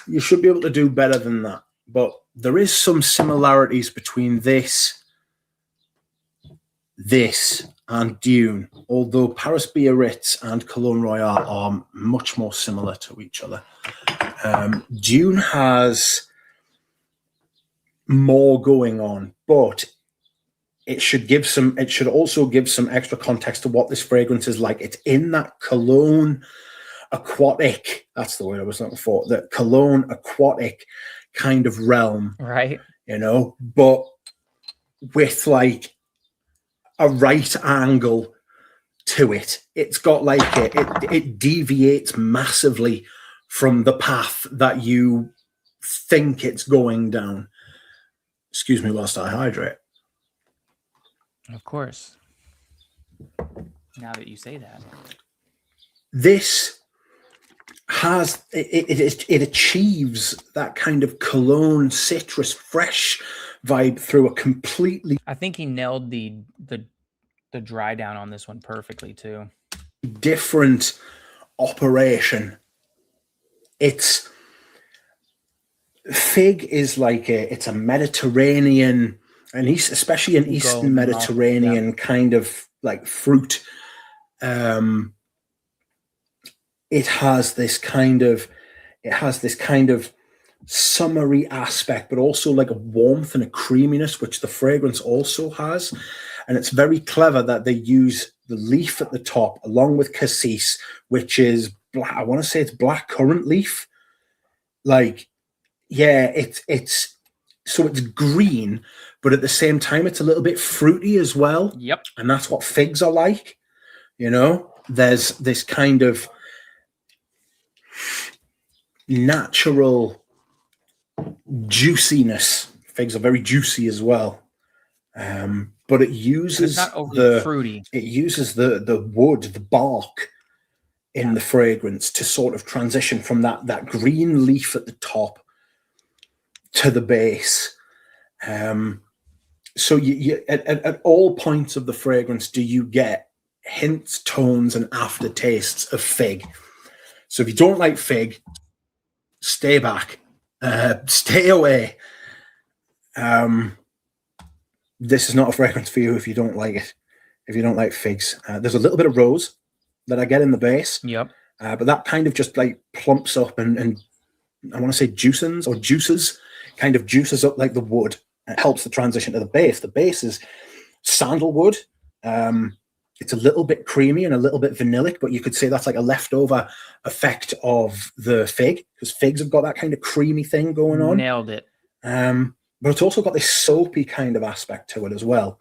You should be able to do better than that. But there is some similarities between this and Dune, although Paris Biarritz and Cologne Royale are much more similar to each other. Dune has more going on, but it should also give some extra context to what this fragrance is like. It's in that Cologne aquatic, that's the word I was looking for, the Cologne aquatic kind of realm,
right?
You know, but with like a right angle to it. It's got like it deviates massively from the path that you think it's going down. Excuse me whilst I hydrate.
Of course. Now that you say that.
This has, it achieves that kind of cologne, citrus, fresh vibe through a completely...
I think he nailed the dry down on this one perfectly too.
Different operation. It's... Fig is like it's a Mediterranean, and especially an Eastern Mediterranean kind of like fruit. It has this kind of summery aspect, but also like a warmth and a creaminess, which the fragrance also has. And it's very clever that they use the leaf at the top along with cassis, which is black. I want to say it's black currant leaf. Like, yeah, it's so it's green, but at the same time, it's a little bit fruity as well.
Yep.
And that's what figs are like. You know, there's this kind of natural juiciness. Figs are very juicy as well. But it uses
fruity.
It uses the wood, the bark in the fragrance to sort of transition from that green leaf at the top to the base. So you at all points of the fragrance do you get hints, tones, and aftertastes of fig. So if you don't like fig, stay back, stay away. This is not a fragrance for you if you don't like it. If you don't like figs, there's a little bit of rose that I get in the base.
Yep.
But that kind of just like plumps up and I want to say juices up like the wood. It helps the transition to the base. The base is sandalwood. It's a little bit creamy and a little bit vanillic, but you could say that's like a leftover effect of the fig, because figs have got that kind of creamy thing going on.
Nailed it.
But it's also got this soapy kind of aspect to it as well.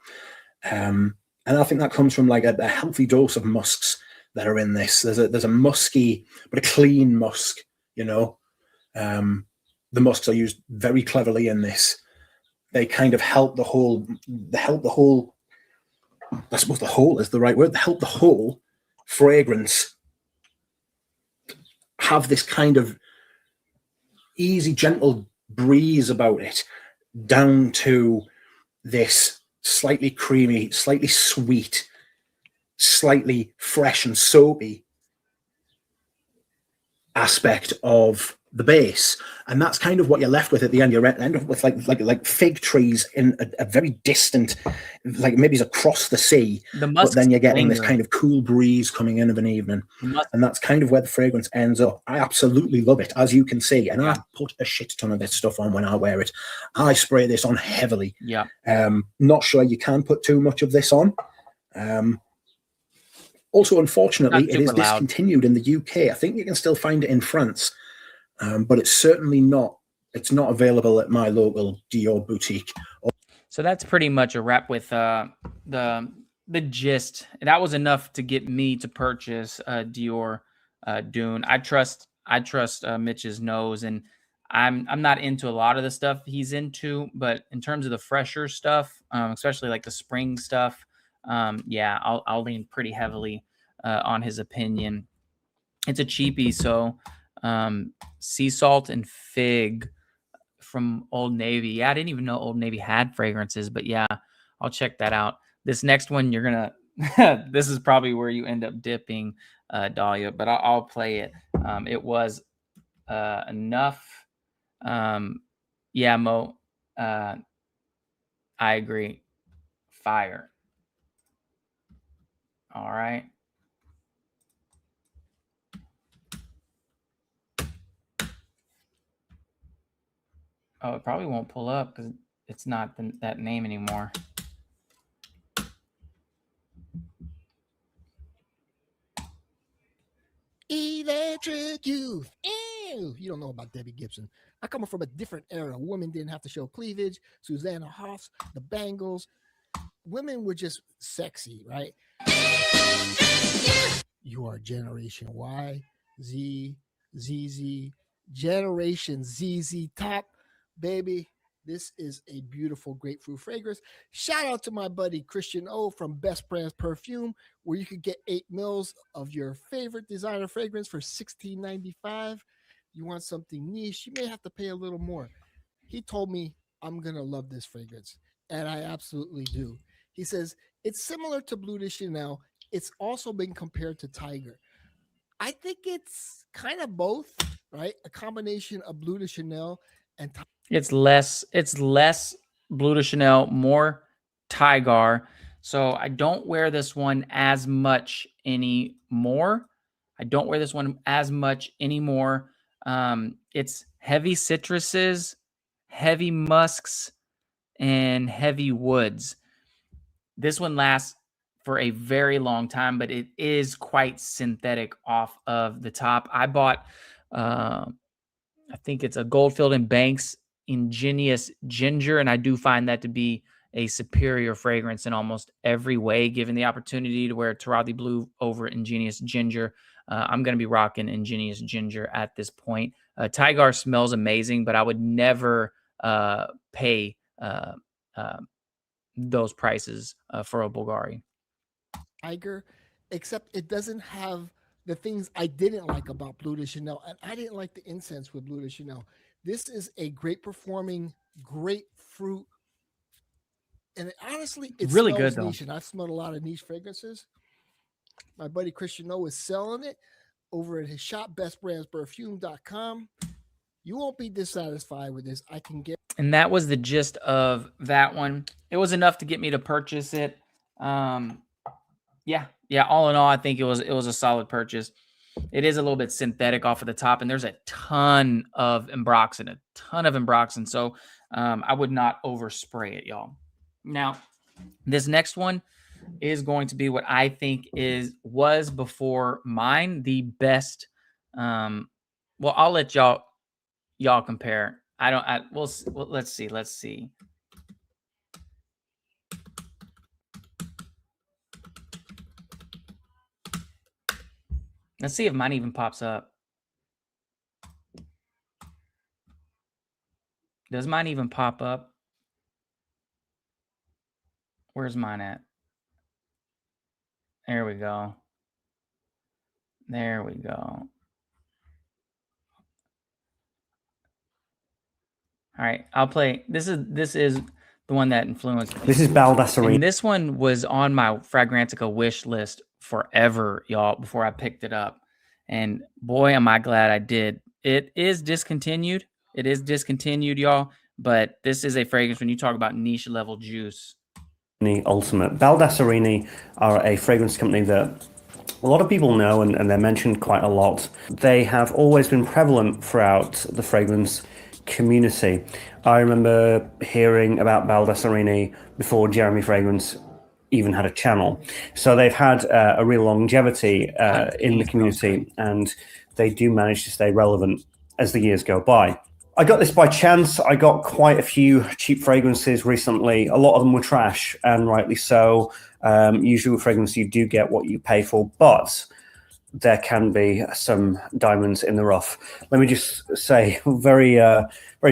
And I think that comes from like a healthy dose of musks that are in this. There's a musky, but a clean musk, you know. The musks are used very cleverly in this. They kind of help the whole, I suppose the whole is the right word, help the whole fragrance have this kind of easy, gentle breeze about it, down to this slightly creamy, slightly sweet, slightly fresh and soapy aspect of the base. And that's kind of what you're left with at the end. You end up with like fig trees in a very distant, like maybe it's across the sea, but then you're getting this kind of cool breeze coming in of an evening. And that's kind of where the fragrance ends up. I absolutely love it, as you can see. And I put a shit ton of this stuff on when I wear it. I spray this on heavily.
Yeah.
Not sure you can put too much of this on. Also, unfortunately,
Not
it is
super loud.
discontinued in the UK. I think you can still find it in France, but it's certainly not. It's not available at my local Dior boutique.
So that's pretty much a wrap with the gist. That was enough to get me to purchase Dior Dune. I trust Mitch's nose, and I'm not into a lot of the stuff he's into, but in terms of the fresher stuff, especially like the spring stuff, yeah, I'll lean pretty heavily on his opinion. It's a cheapie, so sea salt and fig from Old Navy. Yeah, I didn't even know Old Navy had fragrances, but yeah, I'll check that out. This next one, you're gonna this is probably where you end up dipping, Dahlia, but I'll play it. It was enough. Yeah, Mo, I agree. Fire. All right. Oh, it probably won't pull up because it's not that name anymore.
Electric Youth. Ew. You don't know about Debbie Gibson. I come from a different era. Women didn't have to show cleavage. Susanna Hoffs, the bangles. Women were just sexy, right? You are Generation Y, Z, ZZ, Generation ZZ Top, baby. This is a beautiful grapefruit fragrance. Shout out to my buddy Christian O from Best Brands Perfume, where you could get 8 mils of your favorite designer fragrance for $16.95. You want something niche, you may have to pay a little more. He told me I'm going to love this fragrance, and I absolutely do. He says, it's similar to Bleu de Chanel. It's also been compared to Tiger. I think it's kind of both, right? A combination of Bleu de Chanel and Tiger.
It's less Bleu de Chanel, more Tiger. So I don't wear this one as much anymore. It's heavy citruses, heavy musks, and heavy woods. This one lasts for a very long time, but it is quite synthetic off of the top. I bought, I think it's a Goldfield Banks Ingenious Ginger, and I do find that to be a superior fragrance in almost every way. Given the opportunity to wear Taradi Blue over Ingenious Ginger, I'm going to be rocking Ingenious Ginger at this point. Tiger smells amazing, but I would never pay those prices for a Bulgari.
Tiger, except it doesn't have the things I didn't like about Bleu de Chanel, and I didn't like the incense with Bleu de Chanel. This is a great performing grapefruit, and honestly, it
really
smells
good though.
niche, and I've smelled a lot of niche fragrances. My buddy Christian O is selling it over at his shop, bestbrandsperfume.com. You won't be dissatisfied with this. I can get.
And that was the gist of that one. It was enough to get me to purchase it. Yeah. All in all, I think it was a solid purchase. It is a little bit synthetic off of the top, and there's a ton of Ambroxan, So I would not overspray it, y'all. Now, this next one is going to be what I think was before mine the best. Well, I'll let y'all compare. Let's see. Let's see. Let's see if mine even pops up. Does mine even pop up? Where's mine at? There we go. There we go. All right, I'll play. This is the one that influenced me.
This is Baldassarini.
And this one was on my Fragrantica wish list forever, y'all, before I picked it up. And boy, am I glad I did. It is discontinued. Y'all. But this is a fragrance when you talk about niche level juice.
Ultimate. Baldassarini are a fragrance company that a lot of people know, and they're mentioned quite a lot. They have always been prevalent throughout the fragrance community. I remember hearing about Baldassarini before Jeremy Fragrance even had a channel. So they've had a real longevity in the community, and they do manage to stay relevant as the years go by. I got this by chance. I got quite a few cheap fragrances recently. A lot of them were trash, and rightly so. Usually with fragrance, you do get what you pay for, but there can be some diamonds in the rough. Let me just say very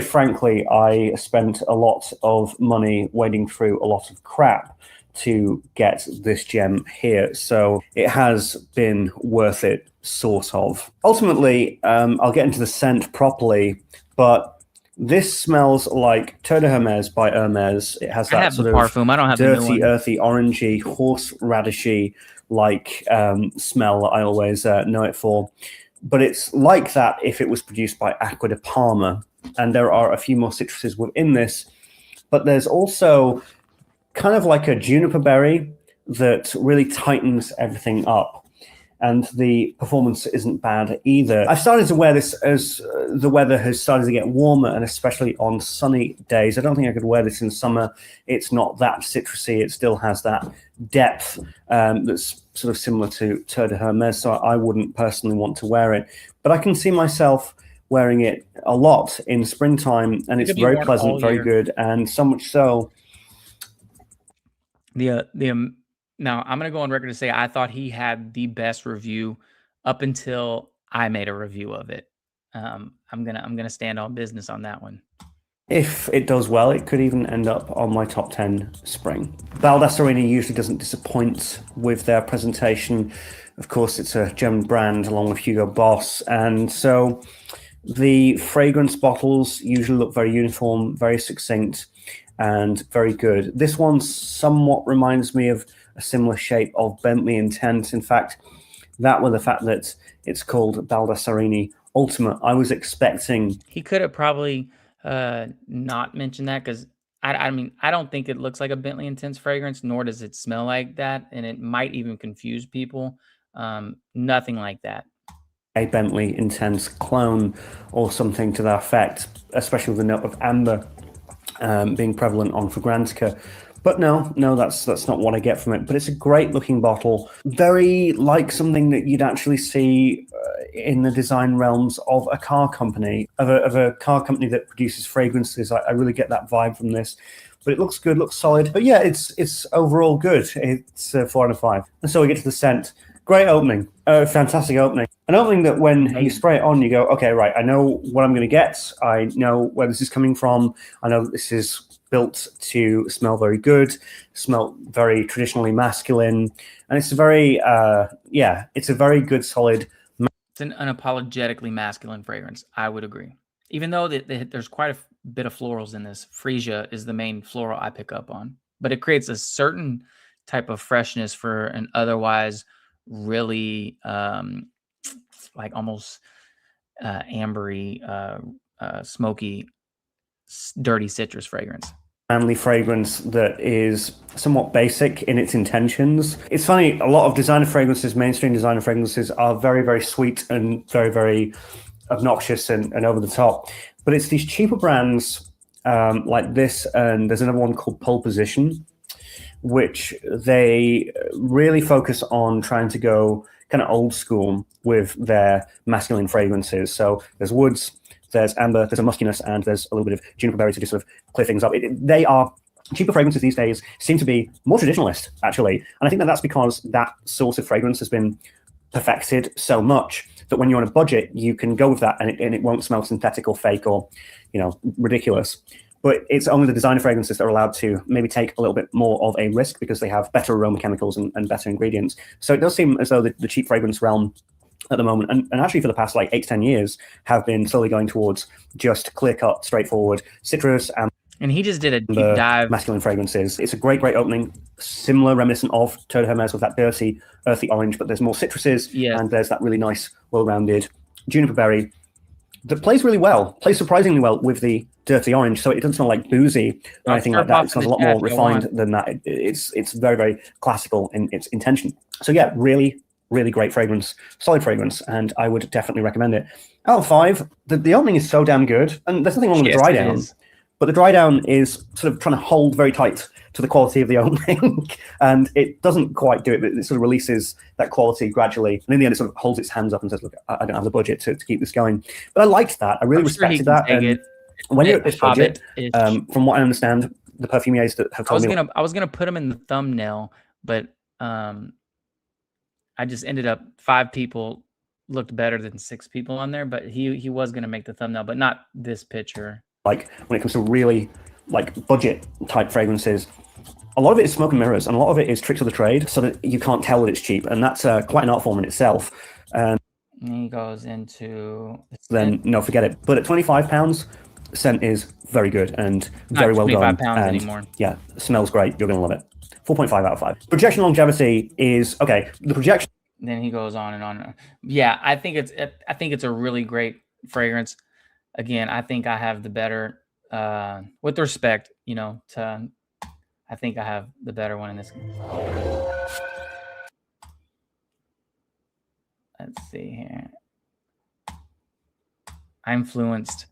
frankly, I spent a lot of money wading through a lot of crap to get this gem here. So it has been worth it, sort of. Ultimately, I'll get into the scent properly, but this smells like Tour de Hermes by Hermes. It has that sort of
parfum. I don't have
dirty, earthy, orangey, horseradishy like smell that I always know it for. But it's like that if it was produced by Acqua di Parma. And there are a few more citruses within this. But there's also kind of like a juniper berry that really tightens everything up. And the performance isn't bad either. I've started to wear this as the weather has started to get warmer, and especially on sunny days. I don't think I could wear this in summer. It's not that citrusy. It still has that depth that's sort of similar to Tour de Hermes, so I wouldn't personally want to wear it. But I can see myself wearing it a lot in springtime, and it's very pleasant, very good, and so much so.
Now, I'm going to go on record to say I thought he had the best review up until I made a review of it. I'm gonna stand on business on that one.
If it does well, it could even end up on my top 10 spring. Baldassarrini usually doesn't disappoint with their presentation. Of course, it's a German brand along with Hugo Boss. And so the fragrance bottles usually look very uniform, very succinct, and very good. This one somewhat reminds me of a similar shape of Bentley Intense. In fact, that with the fact that it's called Baldassarrini Ultimate, I was expecting...
He could have probably not mentioned that, because I mean, I don't think it looks like a Bentley Intense fragrance, nor does it smell like that, and it might even confuse people. Nothing like that.
A Bentley Intense clone or something to that effect, especially with the note of amber being prevalent on Fragrantica. But no, that's not what I get from it. But it's a great looking bottle, very like something that you'd actually see in the design realms of a car company, of a car company that produces fragrances. I really get that vibe from this. But it looks good, looks solid. But yeah, it's overall good. It's 4 out of 5. And so we get to the scent. Great opening, fantastic opening. An opening that when you spray it on, you go, okay, right, I know what I'm going to get. I know where this is coming from. I know that this is built to smell very good, smell very traditionally masculine. And it's a very, it's a very good, solid.
It's an unapologetically masculine fragrance. I would agree. Even though there's quite a bit of florals in this. Freesia is the main floral I pick up on. But it creates a certain type of freshness for an otherwise really like almost ambery, smoky, dirty citrus fragrance.
Manly fragrance that is somewhat basic in its intentions. It's funny, a lot of designer fragrances, mainstream designer fragrances, are very, very sweet and very, very obnoxious and over the top. But it's these cheaper brands like this, and there's another one called Pole Position, which they really focus on trying to go kind of old school with their masculine fragrances. So there's woods, there's amber, there's a muskiness, and there's a little bit of juniper berry to just sort of clear things up. They are cheaper fragrances these days seem to be more traditionalist, actually. And I think that that's because that sort of fragrance has been perfected so much that when you're on a budget, you can go with that and it won't smell synthetic or fake or, ridiculous. But it's only the designer fragrances that are allowed to maybe take a little bit more of a risk because they have better aroma chemicals and better ingredients. So it does seem as though the cheap fragrance realm at the moment, and actually for the past like 8 to 10 years, have been slowly going towards just clear-cut, straightforward citrus
and he just did a deep dive.
Masculine fragrances. It's a great opening, similar, reminiscent of Tour de Hermes with that dirty, earthy orange, but there's more citruses, and there's that really nice, well-rounded juniper berry that plays really well, plays surprisingly well with the dirty orange, so it doesn't smell like boozy or anything like that. It smells a lot more refined than that. It's very, very classical in its intention. So yeah, really, really great fragrance, solid fragrance, and I would definitely recommend it. Out of 5, the opening is so damn good, and there's nothing wrong with the dry down, but the dry down is sort of trying to hold very tight to the quality of the opening, and it doesn't quite do it, but it sort of releases that quality gradually. And in the end, it sort of holds its hands up and says, look, I don't have the budget to keep this going. But I liked that. I really respected that. And when you're at this budget, from what I understand, the perfumiers that have told me...
I was gonna put him in the thumbnail, but I just ended up 5 people looked better than 6 people on there, but he was gonna make the thumbnail, but not this picture.
Like when it comes to really like budget type fragrances, a lot of it is smoke and mirrors, and a lot of it is tricks of the trade, so that you can't tell that it's cheap, and that's quite an art form in itself. And
he goes into
then no, forget it. But at £25, scent is very good and very well done.
£25
and
anymore.
Yeah, smells great. You're gonna love it. 4.5 out of 5. Projection longevity is okay. The projection.
Then he goes on and on. Yeah, I think it's a really great fragrance. Again, I think I have the better, with respect, you know, I think I have the better one in this. Let's see here. I influenced.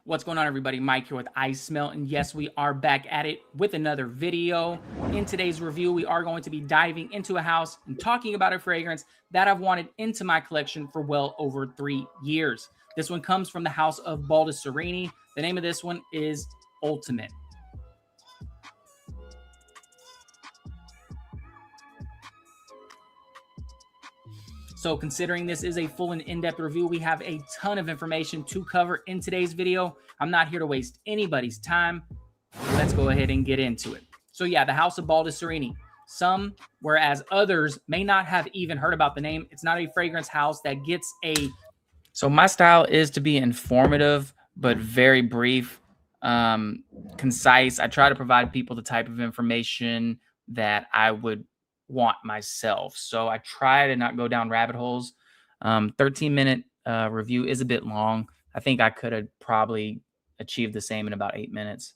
What's going on, everybody? Mike here with iSMELL, and yes, we are back at it with another video. In today's review, we are going to be diving into a house and talking about a fragrance that I've wanted into my collection for well over 3 years. This one comes from the house of Baldessarini. The name of this one is Ultimate. So considering this is a full and in-depth review, we have a ton of information to cover in today's video. I'm not here to waste anybody's time. Let's go ahead and get into it. So yeah, the house of Baldessarini. Some, whereas others may not have even heard about the name. It's not a fragrance house that gets a... So my style is to be informative, but very brief, concise. I try to provide people the type of information that I would want myself. So I try to not go down rabbit holes. 13-minute review is a bit long. I think I could have probably achieved the same in about 8 minutes.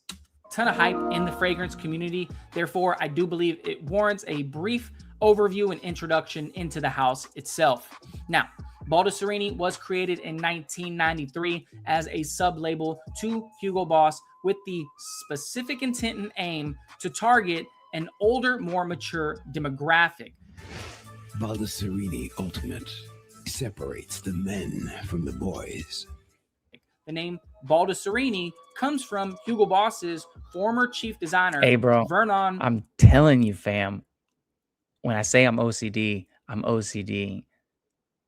Ton of hype in the fragrance community. Therefore, I do believe it warrants a brief overview and introduction into the house itself. Now, Baldessarini was created in 1993 as a sub-label to Hugo Boss with the specific intent and aim to target an older, more mature demographic.
Baldessarini Ultimate separates the men from the boys.
The name Baldessarini comes from Hugo Boss's former chief designer, hey bro, Vernon.
I'm telling you, fam, when I say I'm OCD, I'm OCD.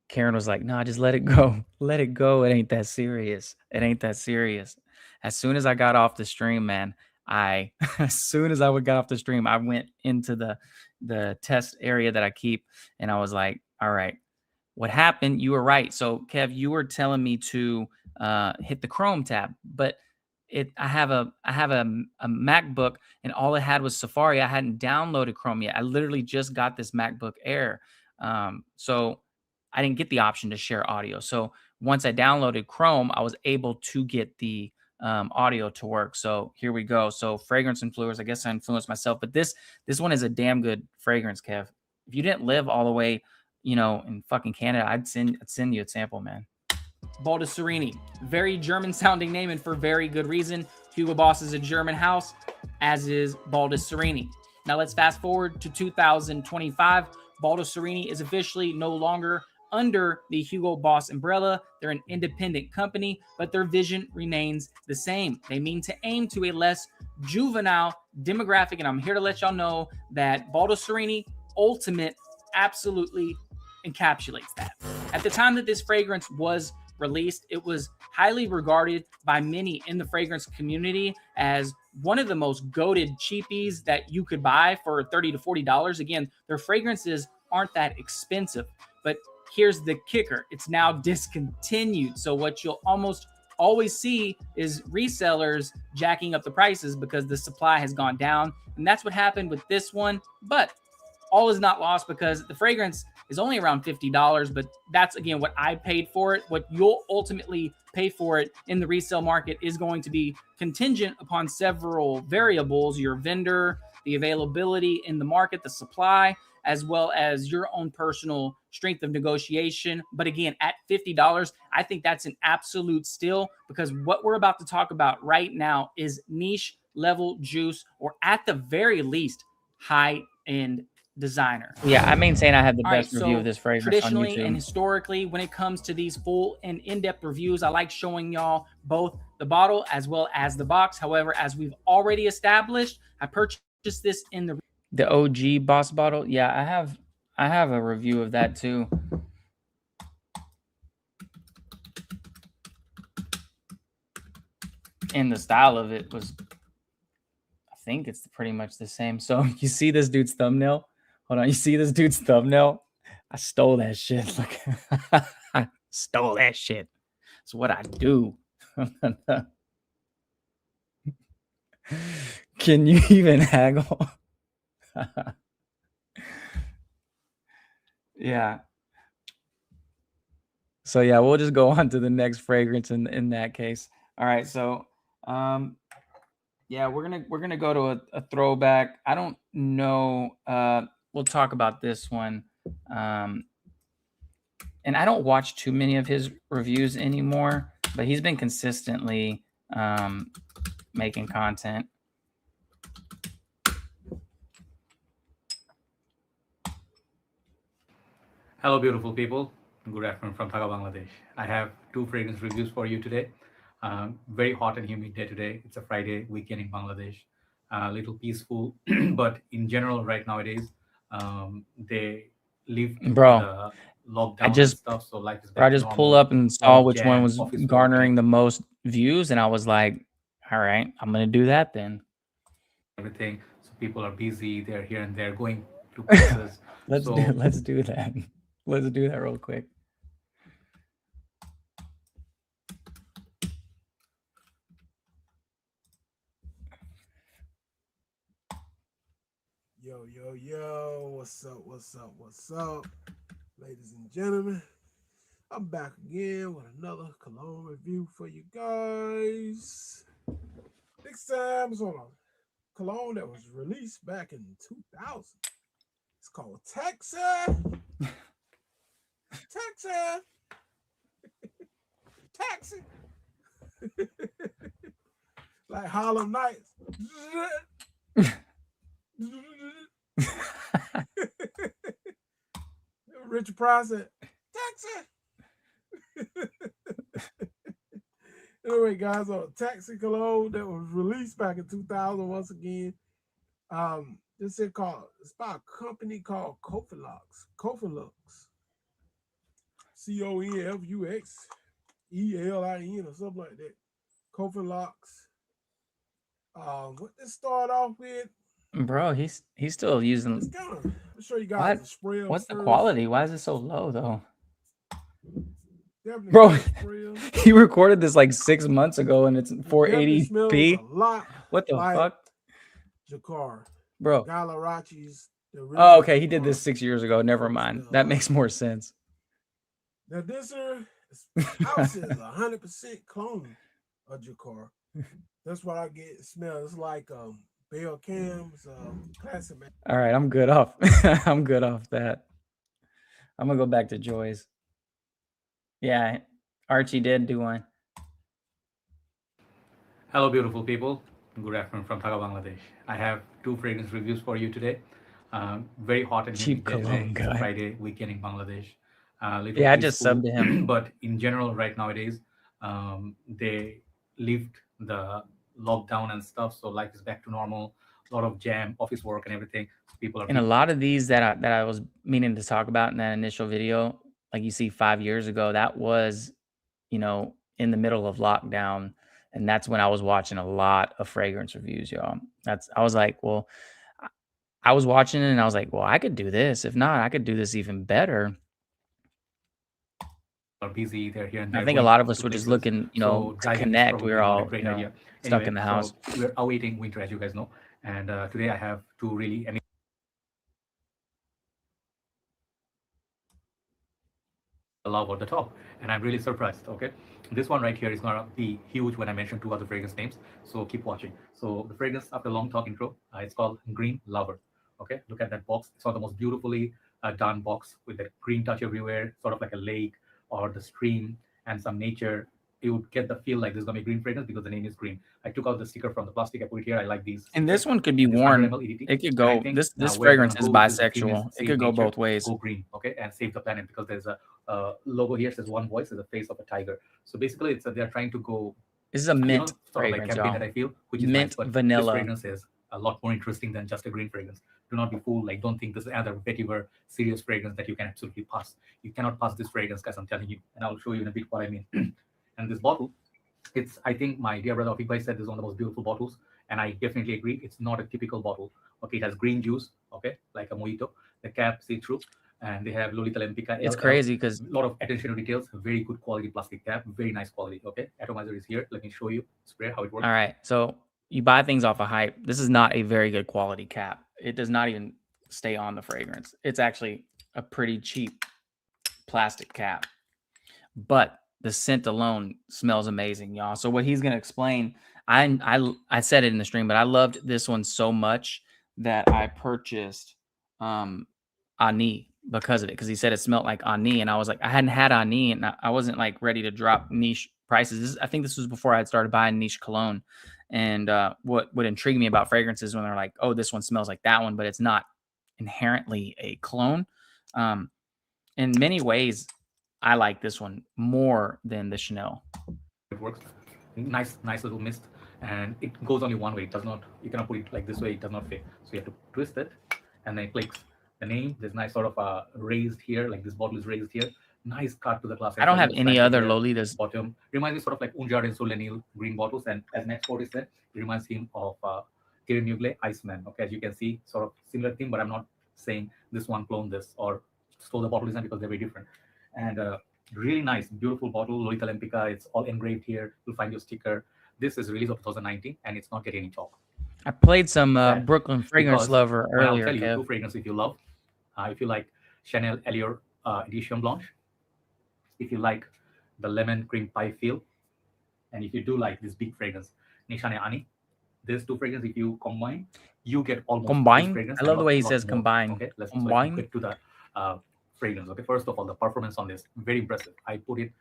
Karen was like, no, just let it go. Let it go. It ain't that serious. It ain't that serious. As soon as I got off the stream, man, as soon as I got off the stream, I went into the test area that I keep, and I was like, all right, what happened? You were right. So Kev, you were telling me to hit the Chrome tab, but I have a MacBook, and all it had was Safari. I hadn't downloaded Chrome yet. I literally just got this MacBook Air. So I didn't get the option to share audio. So once I downloaded Chrome, I was able to get the audio to work. So here we go. So fragrance influencers, I guess I influenced myself, but this one is a damn good fragrance, Kev. If you didn't live all the way, you know, in fucking Canada, I'd send you a sample, man. Baldessarini, very German sounding name, and for very good reason. Hugo Boss is a German house, as is Baldessarini. Now let's fast forward to 2025. Baldessarini is officially no longer under the Hugo Boss umbrella. They're an independent company, but their vision remains the same. They mean to aim to a less juvenile demographic, and I'm here to let y'all know that Baldessarini Ultimate absolutely encapsulates that. At the time that this fragrance was released, it was highly regarded by many in the fragrance community as one of the most goated cheapies that you could buy for $30 to $40. Again, their fragrances aren't that expensive, but here's the kicker. It's now discontinued. So what you'll almost always see is resellers jacking up the prices because the supply has gone down. And that's what happened with this one. But all is not lost because the fragrance is only around $50. But that's, again, what I paid for it. What you'll ultimately pay for it in the resale market is going to be contingent upon several variables: your vendor, the availability in the market, the supply,
as well as your own personal strength of negotiation. But again, at $50, I think that's an absolute steal, because what we're about to talk about right now is niche level juice, or at the very least, high-end designer. Yeah, I maintain I have the best review of this fragrance on
traditionally
YouTube.
and historically, when it comes to these full and in-depth reviews, I like showing y'all both the bottle as well as the box. However, as we've already established, I purchased this in
The OG Boss bottle. Yeah, I have a review of that too. And the style of it was, I think it's pretty much the same. So you see this dude's thumbnail? Hold on, you see this dude's thumbnail? I stole that shit. Like, I stole that shit. It's what I do. Can you even haggle? Yeah. So yeah, we'll just go on to the next fragrance in that case. All right, so yeah, we're gonna go to a throwback. I don't know. We'll talk about this one. And I don't watch too many of his reviews anymore, but he's been consistently making content.
Hello, beautiful people. Good afternoon from Dhaka, Bangladesh. I have 2 fragrance reviews for you today. Very hot and humid day today. It's a Friday weekend in Bangladesh. A little peaceful, but in general, right nowadays, they live the lockdown and stuff. So life is back
I
to
just
normal.
pull up and saw which one was
office work,
garnering the most views, and I was like, all right, I'm gonna do that then.
everything. So people are busy. They're here and there going to places.
Let's
So
do that. Let's do that real quick.
Yo, yo, yo, what's up, what's up, what's up, ladies and gentlemen? I'm back again with another cologne review for you guys. Next time is on a cologne that was released back in 2000. It's called Texas. Texas. Taxi. Like Harlem Nights. Richard Pryor said, Taxi. Anyway, guys, on a Taxi cologne that was released back in 2000 once again. This is called, it's by a company called Cofilux. Cofilux. Coflux ELIN or something like that. Cofilux. What this start off with?
Bro, he's still using.
It's kind of, I'll show you guys the spray.
What's the
first.
quality? Why is it so low though?
Definitely
Bro,
spray 'em.
he recorded this like 6 months ago and it's
Definitely smells
480p.
a lot
What the
like
fuck?
Jacquard.
Bro.
Galarachi's.
Oh, okay. He did this 6 years ago. Never mind. That makes more sense.
Now this house is 100% clone of Jacquard. That's what I get. It smells. It's like Bell Cam's classic.
All right, I'm good off. I'm good off that. I'm gonna go back to Joy's. Yeah, Archie did do one.
hello, beautiful people. Good afternoon from Dhaka, Bangladesh. I have 2 fragrance reviews for you today. Very hot and
Cheap
humid day
cologne
today. It's a
guy.
Friday weekend in Bangladesh. Little
Yeah, I just
peaceful,
subbed to him.
But in general, right nowadays, they lived the lockdown and stuff. So life is back to normal. A lot of jam, office work, and everything. So people are.
And a lot of these that I was meaning to talk about in that initial video, like you see 5 years ago, that was, in the middle of lockdown. And that's when I was watching a lot of fragrance reviews, y'all. I was like, well, I was watching it and I was like, well, I could do this. If not, I could do this even better.
Are busy. They're here and
I
there.
think a
going
lot of
to
us were just
places.
looking,
So
to
driving is
connect. We
probably
were
not a
all,
great idea.
stuck
Anyway,
in the house.
So we're awaiting winter, as you guys know. And today I have 2 really love at the top, and I'm really surprised. Okay, this one right here is gonna be huge when I mention 2 other fragrance names, so keep watching. So the fragrance, after a long talk intro, it's called Green Lover. Okay, look at that box. It's one of the most beautifully done box with the green touch everywhere, sort of like a lake or the stream and some nature. You would get the feel like this is gonna be green fragrance because the name is green. I took out the sticker from the plastic. I put it here. I like these.
And
stickers.
this one could be
And this 100
worn.
ml EDT.
It could
And I
go.
think,
This
where they're
fragrance
gonna
is
go with this, the theme is
bisexual. It
save
could go
nature,
both ways.
go green, okay, and save the planet, because there's a logo here says one voice, is the face of a tiger. So basically, it's they're trying to go.
This is a mint
Sort of like
fragrance,
campaign
y'all.
that I feel, which is
Mint
nice, but
vanilla.
this fragrance is a lot more interesting than just a green fragrance. Do not be fooled. Like, don't think this is another vetiver serious fragrance that you can absolutely pass. You cannot pass this fragrance, guys. I'm telling you, and I'll show you in a bit what I mean. And this bottle, it's, I think my dear brother Yves said this is one of the most beautiful bottles, and I definitely agree. It's not a typical bottle. Okay, it has green juice, okay, like a mojito. The cap see through, and they have Lolita Lempica.
It's
LL.
crazy because
A lot of attention to details. Very good quality plastic cap. Very nice quality. Okay, atomizer is here. Let me show you spray how it works.
all right. So you buy things off of hype. This is not a very good quality cap. It does not even stay on the fragrance. It's actually a pretty cheap plastic cap, but the scent alone smells amazing, y'all. So what he's gonna explain, I said it in the stream, but I loved this one so much that I purchased Ani because of it, because he said it smelled like Ani, and I was like, I hadn't had Ani, and I wasn't like ready to drop niche prices. I think this was before I had started buying niche cologne. And what would intrigue me about fragrances when they're like, oh, this one smells like that one, but it's not inherently a cologne. In many ways, I like this one more than the Chanel.
It works. Nice little mist, and it goes only one way. It does not. You cannot put it like this way. It does not fit. So you have to twist it, and then it clicks. The name, there's nice sort of raised here, like this bottle is raised here. Nice cut to the glass.
I don't have any other Lolitas.
Bottom reminds me sort of like Un Jardin Solenil green bottles, and as next photo said, it reminds him of Thierry Mugler Iceman. Okay, as you can see, sort of similar theme, but I'm not saying this one clone this or stole the bottle design, because they're very different. And really nice, beautiful bottle, Lolita Lempica. It's all engraved here. You'll find your sticker. This is release of 2019, and it's not getting any talk.
I played some Brooklyn Fragrance
Because
Lover
when
earlier.
I'll tell you
Kev.
two fragrances if you love. If you like Chanel Allure Edition Blanche, if you like the lemon cream pie feel, and if you do like this big fragrance, Nishane Ani, these two fragrances, if you combine, you get almost this
Combine?
fragrance
I
and
love the way he
lot
says
more.
combine.
Okay, let's
Combine?
get to the fragrance. Okay, first of all, the performance on this, very impressive. I put it,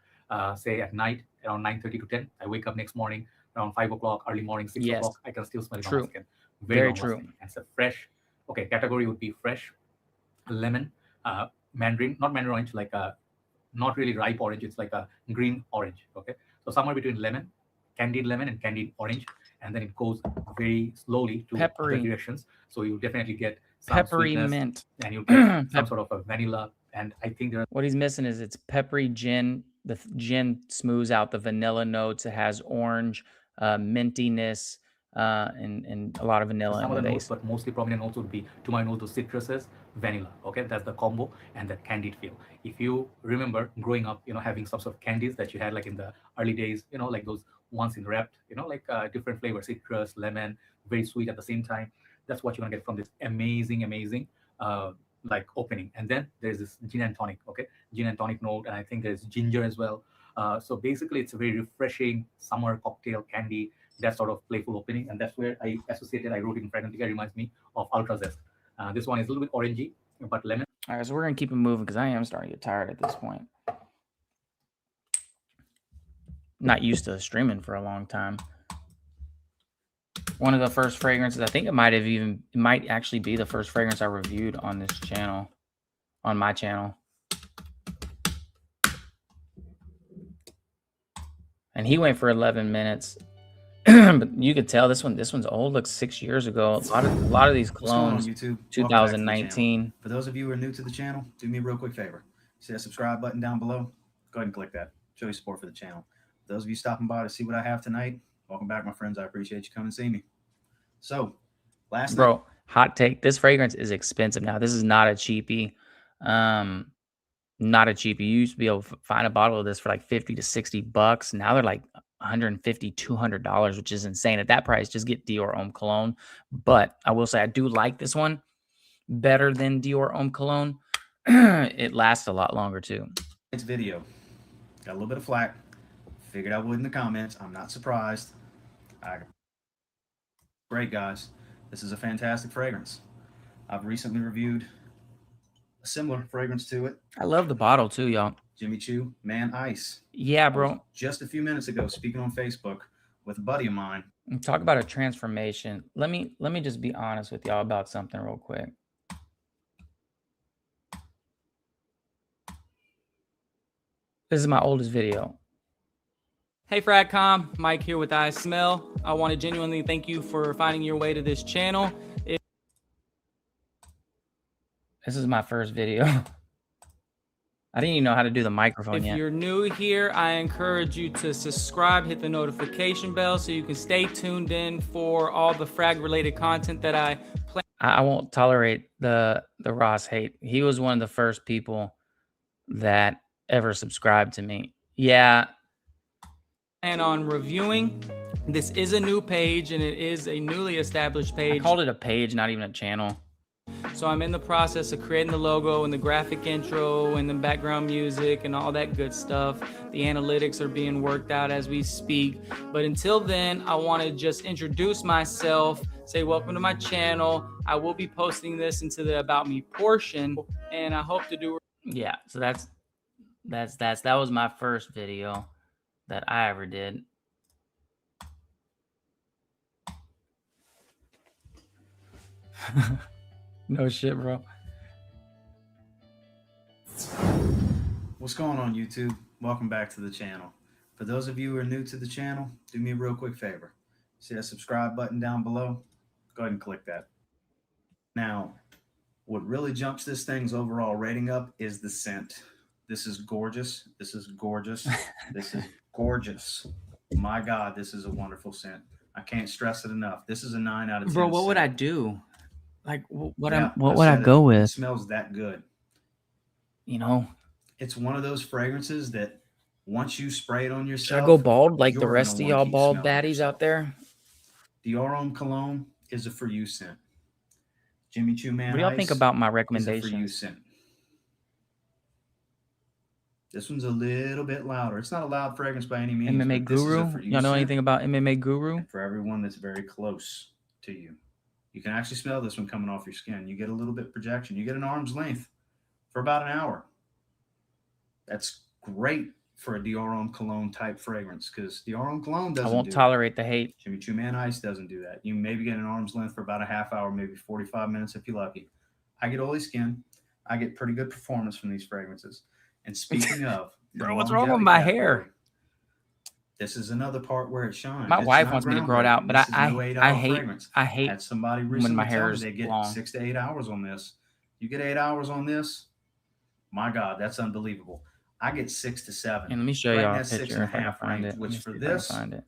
say at night around 9:30 to 10. I wake up next morning around 5 o'clock, early morning, 6
Yes.
o'clock. I can still smell it on
True.
my skin.
Very
long
true.
lasting. And it's a fresh, okay, category would be fresh, lemon, mandarin, not mandarin orange, like a not really ripe orange. It's like a green orange. Okay, so somewhere between lemon, candied lemon, and candied orange, and then it goes very slowly to
Peppery.
other directions. So you definitely get some
Peppery
sweetness,
mint.
and you get some sort of a vanilla. And I think there are
What he's missing is it's peppery gin. The gin smooths out the vanilla notes. It has orange, mintiness, and a lot of vanilla
some
in
of
the
the notes,
base.
but mostly prominent notes would be, to my nose, those citruses, vanilla. Okay, that's the combo, and that candied feel. If you remember growing up, having some sort of candies that you had like in the early days, like those ones in wrapped, like different flavors, citrus, lemon, very sweet at the same time. That's what you're gonna get from this amazing like opening. And then there's this gin and tonic. Okay, gin and tonic note, and I think there's ginger as well. So basically, it's a very refreshing summer cocktail candy. That sort of playful opening, and that's where I associated. I wrote it in Fragrance. It reminds me of Ultra Zest. This one is a little bit orangey, but lemon.
All right, so we're gonna keep it moving because I am starting to get tired at this point. Not used to streaming for a long time. One of the first fragrances, I think it might actually be the first fragrance I reviewed on this channel, on my channel. And he went for 11 minutes. But you could tell this one's old. Looks 6 years ago. A lot of these
What's going on,
clones.
YouTube?
2019.
For those of you who are new to the channel, do me a real quick favor. See that subscribe button down below? Go ahead and click that. Show your support for the channel. For those of you stopping by to see what I have tonight, welcome back, my friends. I appreciate you coming and see me. So, last night,
Bro, hot take. This fragrance is expensive now. This is not a cheapie. Not a cheapie. You used to be able to find a bottle of this for like 50 to 60 bucks. Now they're like $150, $200, which is insane. At that price, just get Dior Homme Cologne. But I will say I do like this one better than Dior Homme Cologne. It lasts a lot longer too.
it's video. Got a little bit of flack. Figured I would in the comments. I'm not surprised. Great, guys. This is a fantastic fragrance. I've recently reviewed a similar fragrance to it.
I love the bottle too, y'all.
Jimmy Choo, Man Ice.
Yeah,
I was
bro.
just a few minutes ago speaking on Facebook with a buddy of mine.
Talk about a transformation. Let me just be honest with y'all about something real quick. This is my oldest video.
Hey Fragcom, Mike here with iSMELL. I want to genuinely thank you for finding your way to this channel.
This is my first video. I didn't even know how to do the microphone
If
yet.
you're new here, I encourage you to subscribe, hit the notification bell so you can stay tuned in for all the frag related content that I plan.
I won't tolerate the Ross hate. He was one of the first people that ever subscribed to me. Yeah.
And on reviewing, this is a new page and it is a newly established page.
I called it a page, not even a channel.
So I'm in the process of creating the logo and the graphic intro and the background music and all that good stuff. The analytics are being worked out as we speak. But until then, I want to just introduce myself, say welcome to my channel. I will be posting this into the About Me portion, and I hope to do.
Yeah, so that was my first video that I ever did. No shit, bro.
What's going on, YouTube? Welcome back to the channel. For those of you who are new to the channel, do me a real quick favor. See that subscribe button down below? Go ahead and click that. Now, what really jumps this thing's overall rating up is the scent. This is gorgeous. This is gorgeous. This is gorgeous. My God, this is a wonderful scent. I can't stress it enough. This is a 9 out of 10.
Bro, what would
scent.
I do? Like, what would
I
I go with?
It smells that good.
You know,
it's one of those fragrances that once you spray it on
should
yourself,
I go bald like the
you're
rest of
gonna
y'all
wanna keep
bald
smelling
baddies out there?
Dior Homme Cologne is a for you scent. Jimmy Choo Man
What do y'all think about my
Ice is a for you
recommendations?
scent. This one's a little bit louder. It's not a loud fragrance by any means.
MMA
but this is a
Guru?
for you
Y'all know
scent.
anything about MMA Guru?
And for everyone that's very close to you. You can actually smell this one coming off your skin. You get a little bit of projection. You get an arm's length for about an hour. That's great for a Dior Homme Cologne type fragrance because Dior Homme Cologne doesn't
I won't
do
tolerate the hate.
Jimmy Choo Man Ice doesn't do that. You maybe get an arm's length for about a half hour, maybe 45 minutes if you're lucky. I get oily skin. I get pretty good performance from these fragrances. And speaking of,
Bro, what's wrong with my hair?
This is another part where it shines.
My
It's
wife
not
wants me to grow it out, but
groundbreaking. This is no 8 hour
I
fragrance.
hate
Had somebody
when
recently
my
tell
hair
me
is
they get
long.
6 to 8 hours on this. You get 8 hours on this, my God, that's unbelievable. I get 6 to 7.
And let me show
Right in
y'all a
that 6
picture
and
if I can
half
find
range,
it.
which
Let me
for
see if I can
this,
find it.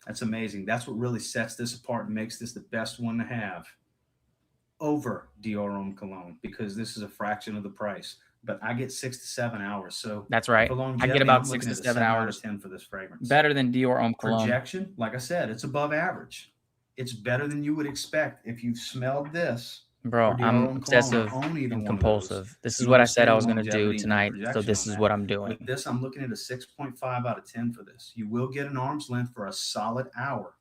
that's amazing. That's what really sets this apart and makes this the best one to have over Dior Homme Cologne because this is a fraction of the price. But I get 6 to 7 hours. So
That's right.
for
I
longevity,
get about
I'm
6
looking
to
at a
7
out of
hours.
10 for this fragrance.
Better than Dior Homme Cologne.
Projection, like I said, it's above average. It's better than you would expect if you smelled this.
Bro,
or Dior
I'm
Homme
obsessive
Cologne, or own either
and
one of
compulsive.
those.
This
You
is what I said I
understand
was going to do
longevity and
tonight, so
projection
this
on
is
that.
what I'm doing.
With this, I'm looking at a 6.5 out of 10 for this. You will get an arm's length for a solid hour.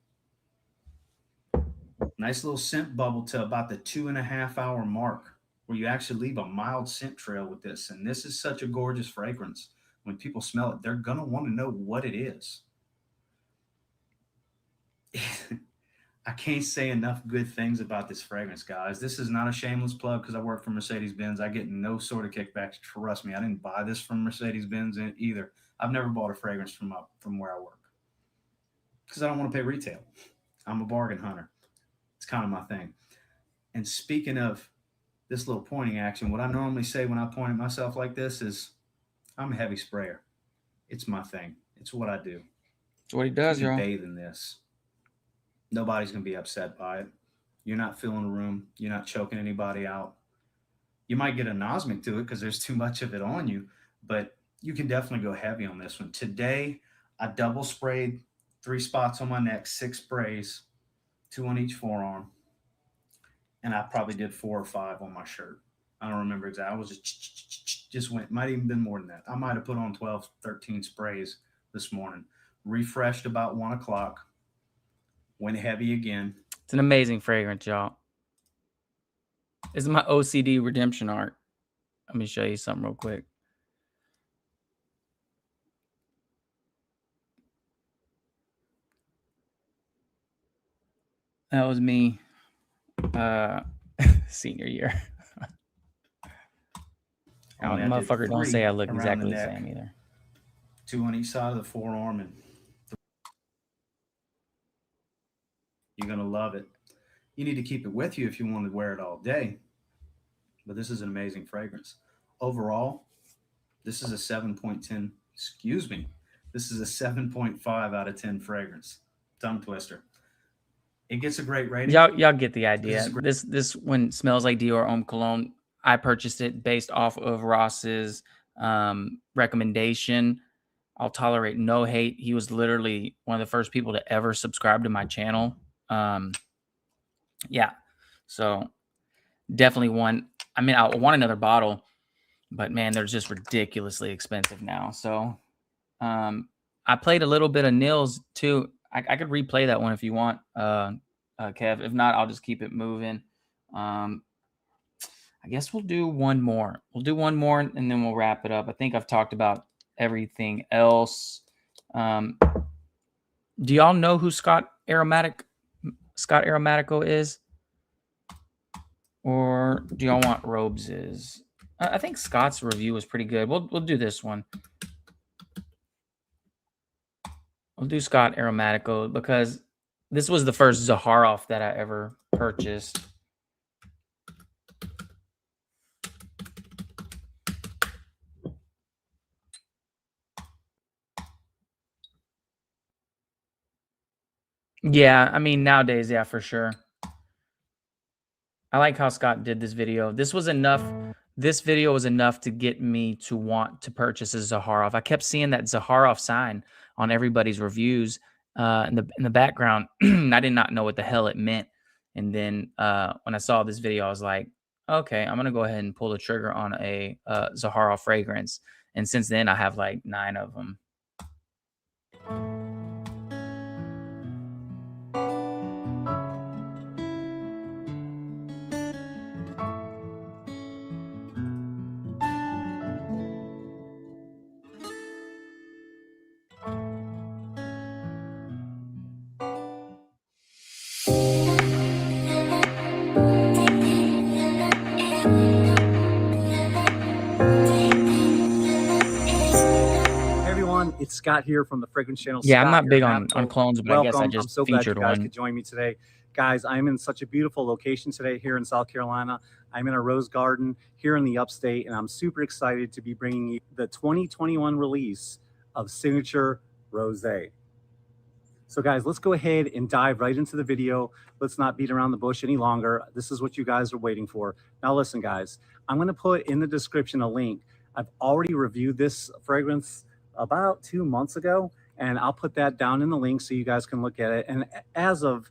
Nice little scent bubble to about the 2.5 hour mark where you actually leave a mild scent trail with this. And this is such a gorgeous fragrance. When people smell it, they're going to want to know what it is. I can't say enough good things about this fragrance, guys. This is not a shameless plug because I work for Mercedes-Benz. I get no sort of kickbacks. Trust me, I didn't buy this from Mercedes-Benz either. I've never bought a fragrance from where I work because I don't want to pay retail. I'm a bargain hunter. It's kind of my thing. And speaking of this little pointing action, what I normally say when I point at myself like this is, I'm a heavy sprayer. It's my thing. It's what I do.
It's what he does,
You
y'all.
bathe in this. Nobody's going to be upset by it. You're not filling a room. You're not choking anybody out. You might get anosmic to it because there's too much of it on you, but you can definitely go heavy on this one. Today, I double sprayed 3 spots on my neck, 6 sprays, 2 on each forearm, and I probably did 4 or 5 on my shirt. I don't remember exactly. I was just went, might even been more than that. I might have put on 12, 13 sprays this morning. Refreshed about 1 o'clock. Went heavy again.
It's an amazing fragrance, y'all. This is my OCD redemption art. Let me show you something real quick. That was me senior year.
Only I did
Motherfucker, don't
3
say I look
around
exactly the
neck,
same either.
2 on each side of the forearm, and you're gonna love it. You need to keep it with you if you want to wear it all day. But this is an amazing fragrance. Overall, this is a 7.10. Excuse me. This is a 7.5 out of 10 fragrance. Tongue twister. It gets a great rating.
Y'all get the idea. This one smells like Dior Homme Cologne. I purchased it based off of Ross's recommendation. I'll tolerate no hate. He was literally one of the first people to ever subscribe to my channel. Yeah, so definitely one. I mean, I want another bottle, but man, they're just ridiculously expensive now. So I played a little bit of Nils too. I could replay that one if you want, Kev. If not, I'll just keep it moving. I guess we'll do one more. We'll do one more and then we'll wrap it up. I think I've talked about everything else. Do y'all know who Scott Aromatico is? Or do y'all want Robes's? I think Scott's review was pretty good. We'll do this one. We'll do Scott Aromatico because this was the first Zaharoff that I ever purchased. Yeah, I mean, nowadays, yeah, for sure. I like how Scott did this video. This was enough. This video was enough to get me to want to purchase a Zaharoff. I kept seeing that Zaharoff sign on everybody's reviews in the background. I did not know what the hell it meant. And then when I saw this video, I was like, okay, I'm going to go ahead and pull the trigger on a Zaharoff fragrance. And since then, I have like 9 of them.
It's Scott here from the Fragrance Channel.
Yeah,
Scott,
I'm not big
your
on clones, but
welcome.
I guess I just
I'm so glad you
featured
guys
one.
could join me today. Guys, I'm in such a beautiful location today here in South Carolina. I'm in a rose garden here in the upstate, and I'm super excited to be bringing you the 2021 release of Signature Rosé. So guys, let's go ahead and dive right into the video. Let's not beat around the bush any longer. This is what you guys are waiting for. Now listen, guys, I'm going to put in the description a link. I've already reviewed this fragrance about 2 months ago, and I'll put that down in the link so you guys can look at it. And as of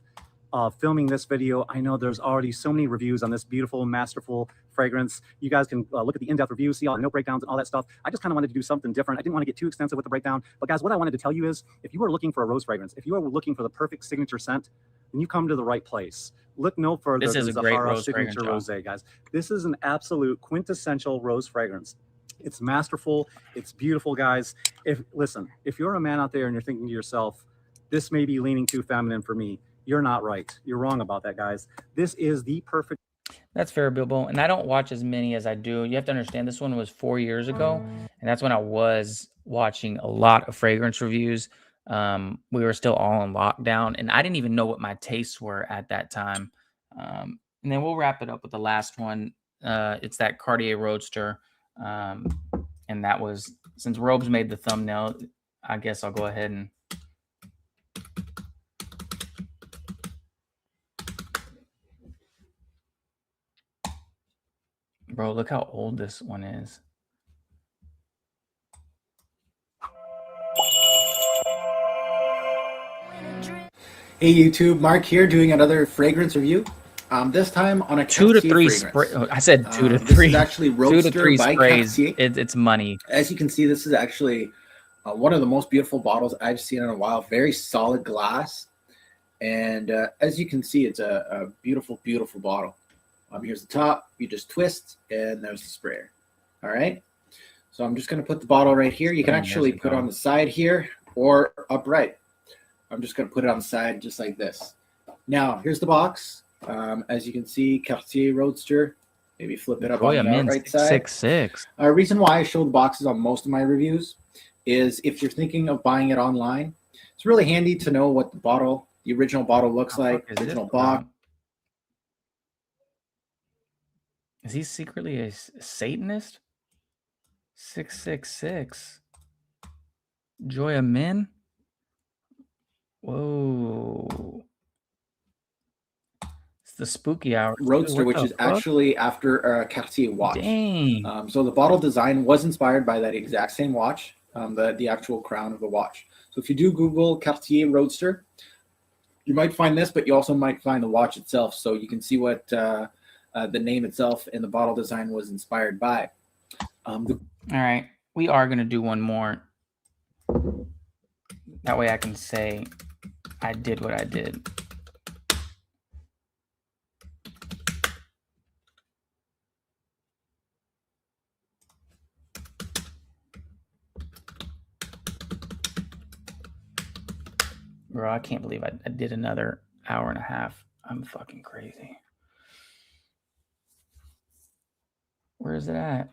filming this video, I know there's already so many reviews on this beautiful, masterful fragrance. You guys can look at the in-depth reviews, see all the note breakdowns and all that stuff. I just kind of wanted to do something different. I didn't want to get too extensive with the breakdown, but guys, what I wanted to tell you is, if you are looking for a rose fragrance, if you are looking for the perfect signature scent, then you come to the right place. Look no further
This is
than
a great
Zaharoff
rose
Signature
fragrance,
Rosé, guys. This is an absolute quintessential rose fragrance. It's masterful. It's beautiful, guys. Listen, if you're a man out there and you're thinking to yourself, this may be leaning too feminine for me, you're not right. You're wrong about that, guys. This is the perfect.
That's fair, Bilbo. And I don't watch as many as I do. You have to understand, this one was 4 years ago, and that's when I was watching a lot of fragrance reviews. We were still all in lockdown, and I didn't even know what my tastes were at that time. And then we'll wrap it up with the last one. It's that Cartier Roadster. And that was, since Robes made the thumbnail, I guess I'll go ahead and bro, look how old this one is.
Hey YouTube, Mark here doing another fragrance review. This time on a
2 to
Cartier
3
fragrance.
spray. I said 2 to 3.
This is actually
2 to
Roadster
3
by
sprays.
Cartier.
It's money.
As you can see, this is actually one of the most beautiful bottles I've seen in a while. Very solid glass, and as you can see, it's a beautiful, beautiful bottle. Here's the top. You just twist, and there's the sprayer. All right. So I'm just going to put the bottle right here. You can actually put it on the side here or upright. I'm just going to put it on the side just like this. Now, here's the box. As you can see, Cartier Roadster. Maybe flip it up on the right side.
666.
Reason why I show the boxes on most of my reviews is if you're thinking of buying it online, it's really handy to know what the original bottle looks like, original box.
Is he secretly a Satanist? 666. Joya Min? Whoa. It's the spooky hour.
Roadster, which is actually after a Cartier watch.
Dang.
So the bottle design was inspired by that exact same watch, the actual crown of the watch. So if you do Google Cartier Roadster, you might find this, but you also might find the watch itself. So you can see what the name itself and the bottle design was inspired by.
All right. We are going to do one more. That way I can say I did what I did. Bro, I can't believe I did another hour and a half. I'm fucking crazy. Where is it at?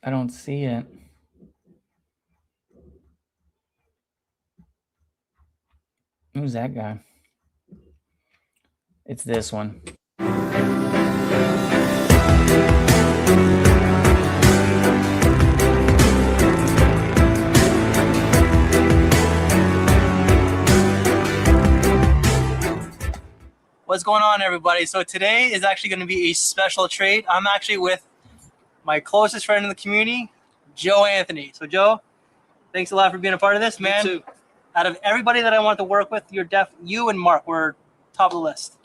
I don't see it. Who's that guy? It's this one.
What's going on, everybody? So today is actually going to be a special treat. I'm actually with my closest friend in the community, Joe Anthony. So Joe, thanks a lot for being a part of this, man.
You too.
Out of everybody that I want to work with, you and Mark were top of the list.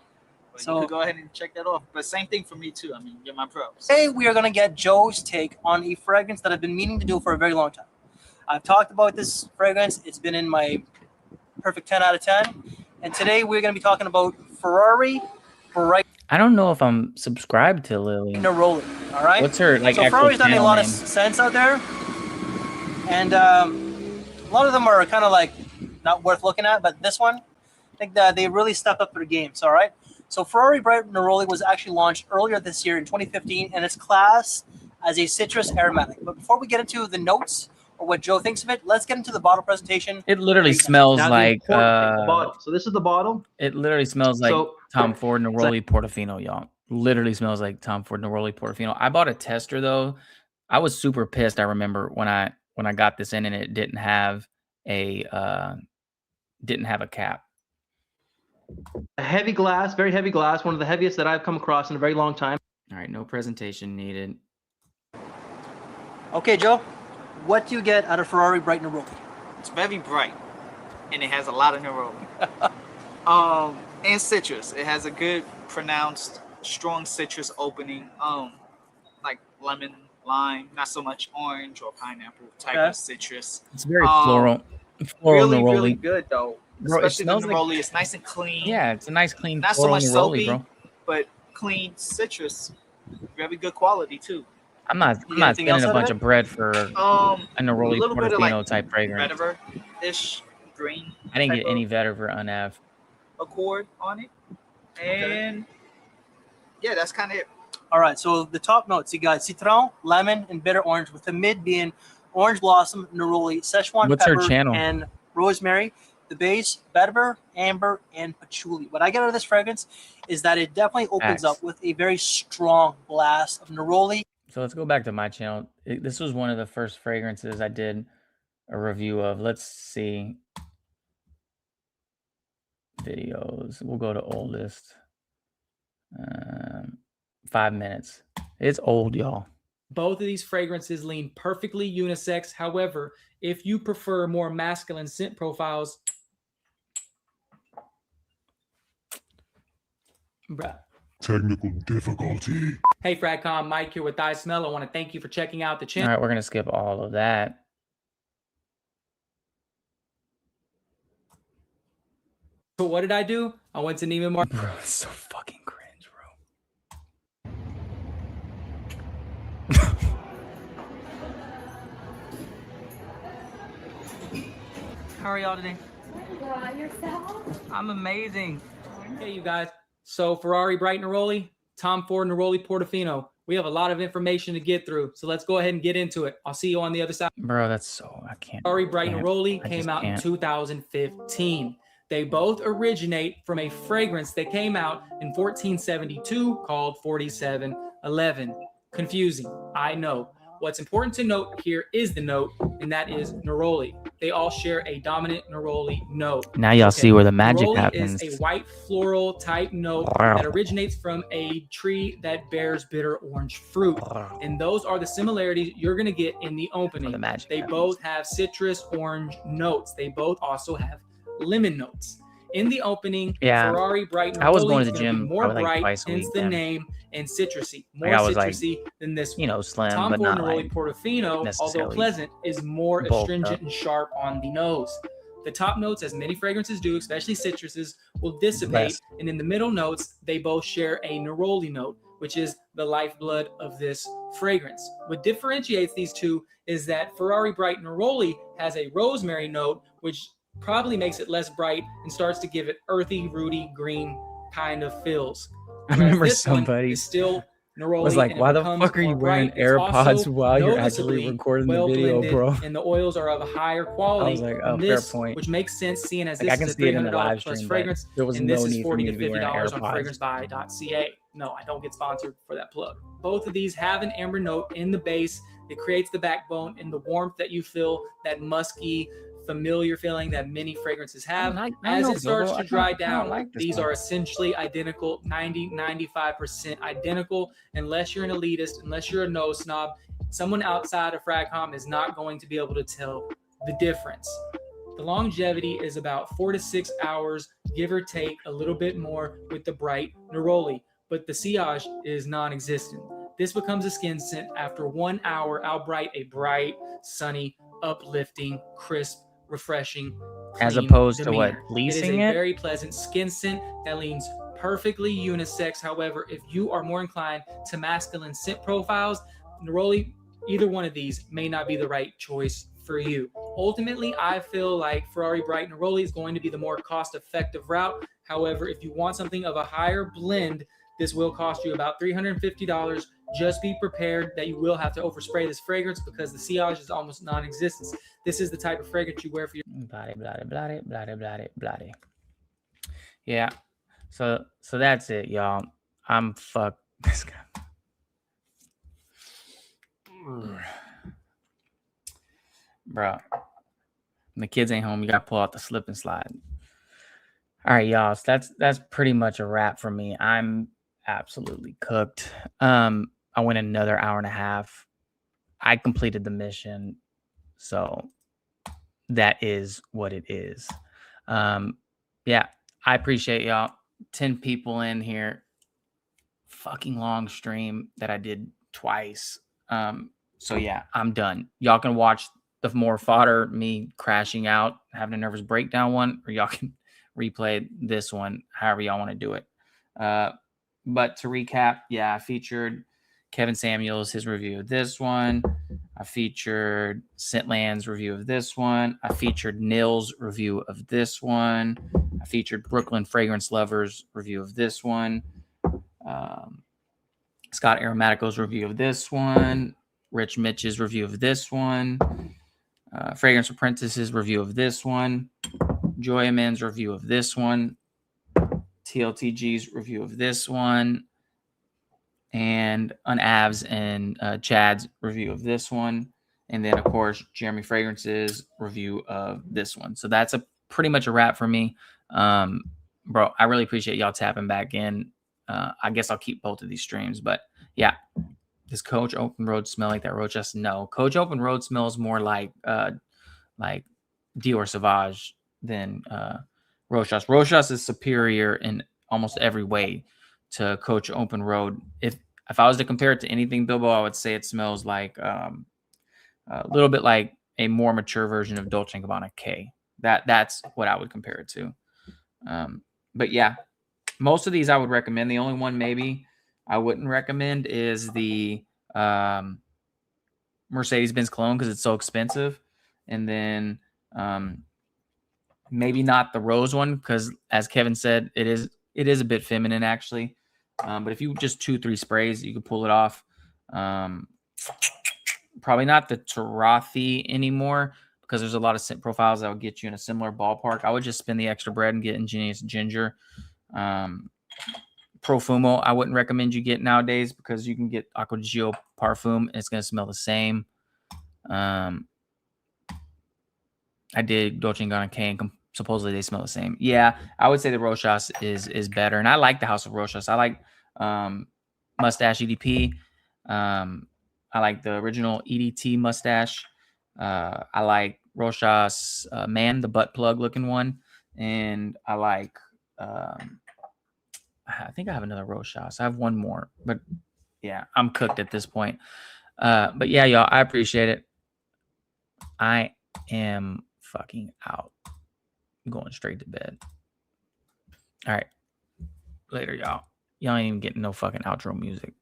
Well,
So
you could go ahead and check that off. But same thing for me too. I mean, you're my pros.
today we are going to get Joe's take on a fragrance that I've been meaning to do for a very long time. I've talked about this fragrance. It's been in my perfect 10 out of 10. And today we're going to be talking about Ferrari Bright
I don't know if I'm subscribed to Lily.
Neroli. All right.
What's her
So
actual
Ferrari's done a
channel
lot of
name?
scents out there, and a lot of them are kind of like not worth looking at. But this one, I think that they really stepped up their games. All right. So Ferrari Bright Neroli was actually launched earlier this year in 2015, and it's classed as a citrus aromatic. But before we get into the notes or what Joe thinks of it, let's get into the bottle presentation.
It literally smells
Now, the
like
important thing, the bottle. So this is the bottle.
It literally smells like
So-
Tom Ford Neroli Portofino, y'all. Literally smells like Tom Ford Neroli Portofino. I bought a tester though. I was super pissed. I remember when I got this in and it didn't have a cap.
A heavy glass, very heavy glass, one of the heaviest that I've come across in a very long time.
All right, no presentation needed.
Okay, Joe, what do you get out of Ferrari Bright Neroli?
It's very bright, and it has a lot of neroli. And citrus. It has a good, pronounced, strong citrus opening. Like lemon, lime, not so much orange or pineapple type
Okay.
of citrus.
It's very floral. Floral
Really,
Neroli.
really good though.
Bro, it
Especially the
smells like-
neroli. It's nice and clean.
Yeah, it's a nice clean
Not so
floral
much
Neroli,
soapy,
bro.
but clean citrus. Very good quality too.
I'm not
You get anything
spending
else
a
out of
bunch
it?
of bread for a Neroli
a little bit of
Portofino
like
type fragrance.
vetiver-ish green.
I didn't
type
get any
of
vetiver unav.
accord on it, and yeah, that's kind of it.
All right, so the top notes, you got citron, lemon, and bitter orange, with the mid being orange blossom, neroli, Szechuan
What's her
pepper,
channel?
and rosemary. The base, vetiver, amber, and patchouli. What I get out of this fragrance is that it definitely opens
Facts.
up with a very strong blast of neroli.
So let's go back to my channel. This was one of the first fragrances I did a review of. Let's see. Videos. We'll go to oldest. 5 minutes. It's old, y'all.
Both of these fragrances lean perfectly unisex. However, if you prefer more masculine scent profiles, bruh,
Technical difficulty.
Hey, Fragcom, Mike here with iSMELL. I want to thank you for checking out the
All
channel.
right, we're gonna skip all of that.
So what did I do? I went to Neiman Margiela.
Bro, it's so fucking cringe,
How are y'all today? I'm amazing. Hey, you guys. So Ferrari Bright Neroli, Tom Ford Neroli Portofino. We have a lot of information to get through, so let's go ahead and get into it. I'll see you on the other side.
Bro, that's so I can't.
Ferrari Bright
can't.
Neroli
I
came
just
out in
can't.
2015. They both originate from a fragrance that came out in 1472 called 4711. Confusing, I know. What's important to note here is the note, and that is neroli. They all share a dominant neroli note.
Now y'all see where the magic
Neroli
happens.
is a white floral type note
Wow.
that originates from a tree that bears bitter orange fruit. And those are the similarities you're going to get in the opening. They both have citrus orange notes. They both also have lemon notes. In the opening,
Yeah,
Ferrari Bright
I was
Neroli
going
is
to the
gonna be
gym
more
probably like
bright,
twice a
hence
week
the
then.
name, and citrusy. More
Like I was like,
citrusy than this one.
you know, slim,
Tom
but
Ford
not
Neroli
like
Portofino, although
necessarily
pleasant, is more
bulked
astringent
up.
and sharp on the nose. The top notes, as many fragrances do, especially citruses, will dissipate,
Less.
and in the middle notes, they both share a neroli note, which is the lifeblood of this fragrance. What differentiates these two is that Ferrari Bright Neroli has a rosemary note, which probably makes it less bright and starts to give it earthy, rooty, green kind of feels.
I
Whereas
remember
this one
somebody
is still neroli,
was like,
and it
"Why the
becomes
fuck are you
more
wearing
bright. It's
AirPods
also
while you're actually
noticeably
recording the
well
video,
blended,
bro?"
and the oils are of a higher
I
quality
was like,
than
"Oh, fair
this,
point."
which makes sense seeing as
Like,
this
I can
is a
see it in the
$300
live
plus
stream, but
fragrance,
there was
and
no
this is
need for me
$40
to
to
be wearing
$50 on
AirPods.
FragranceBuy.ca. No, I don't get sponsored for that plug. Both of these have an amber note in the base. It creates the backbone and the warmth that you feel, that musky, familiar feeling that many fragrances have.
I
As
know,
it starts
Bilbo,
to dry
I kinda
down,
like this
these
one.
are essentially identical, 90-95% identical, unless you're an elitist, unless you're a nose snob. Someone outside of Fragcom is not going to be able to tell the difference. The longevity is about 4 to 6 hours, give or take a little bit more with the bright neroli, but the sillage is non-existent. This becomes a skin scent after 1 hour, outright a bright, sunny, uplifting, crisp, refreshing,
As
clean
opposed to what,
demeanor.
fleecing
It is a
it?
very pleasant skin scent that leans perfectly unisex. However, if you are more inclined to masculine scent profiles, neroli, either one of these may not be the right choice for you. Ultimately, I feel like Ferrari Bright Neroli is going to be the more cost-effective route. However, if you want something of a higher blend, this will cost you about $350. Just be prepared that you will have to overspray this fragrance because the sillage is almost non-existent. This is the type of fragrance you wear for your
Bloody. Yeah. So that's it, y'all. I'm fucked. This guy. Bro. When the kids ain't home, you gotta pull out the slip and slide. All right, y'all. So that's pretty much a wrap for me. I'm absolutely cooked. I went another hour and a half. I completed the mission. So that is what it is. Yeah, I appreciate y'all. 10 people in here. Fucking long stream that I did twice. So yeah, I'm done. Y'all can watch the more fodder, me crashing out, having a nervous breakdown one, or y'all can replay this one, however y'all want to do it. But to recap, yeah, I featured Kevin Samuels, his review of this one. I featured Scentland's review of this one. I featured Nils' review of this one. I featured Brooklyn Fragrance Lovers' review of this one. Scott Aromatico's review of this one. Rich Mitch's review of this one. Fragrance Apprentice's review of this one. Joy Aman's review of this one. TLTG's review of this one. And Av's and Chad's review of this one. And then, of course, Jeremy Fragrance's review of this one. So that's pretty much a wrap for me. Bro, I really appreciate y'all tapping back in. I guess I'll keep both of these streams. But, yeah. Does Coach Open Road smell like that Rochas? No. Coach Open Road smells more like Dior Sauvage than Rochas. Rochas is superior in almost every way to Coach Open Road. If I was to compare it to anything, Bilbo, I would say it smells like a little bit like a more mature version of Dolce Gabbana K. That's what I would compare it to. But yeah, most of these I would recommend. The only one maybe I wouldn't recommend is the Mercedes-Benz Cologne because it's so expensive. And then maybe not the Rose one because, as Kevin said, it is a bit feminine actually. But if you just 2-3 sprays, you can pull it off. Probably not the Tarathi anymore because there's a lot of scent profiles that would get you in a similar ballpark. I would just spend the extra bread and get Ingenious Ginger. Profumo, I wouldn't recommend you get nowadays because you can get Acqua di Gio Parfum and it's going to smell the same. I did Dolce & Gabbana K and supposedly they smell the same. Yeah, I would say the Rochas is better. And I like the House of Rochas. I like Mustache EDP. I like the original EDT Mustache. I like Rochas Man, the butt plug looking one. And I like, I think I have another Rochas. I have one more. But yeah, I'm cooked at this point. But yeah, y'all, I appreciate it. I am fucking out. I'm going straight to bed. All right. Later, y'all. Y'all ain't even getting no fucking outro music.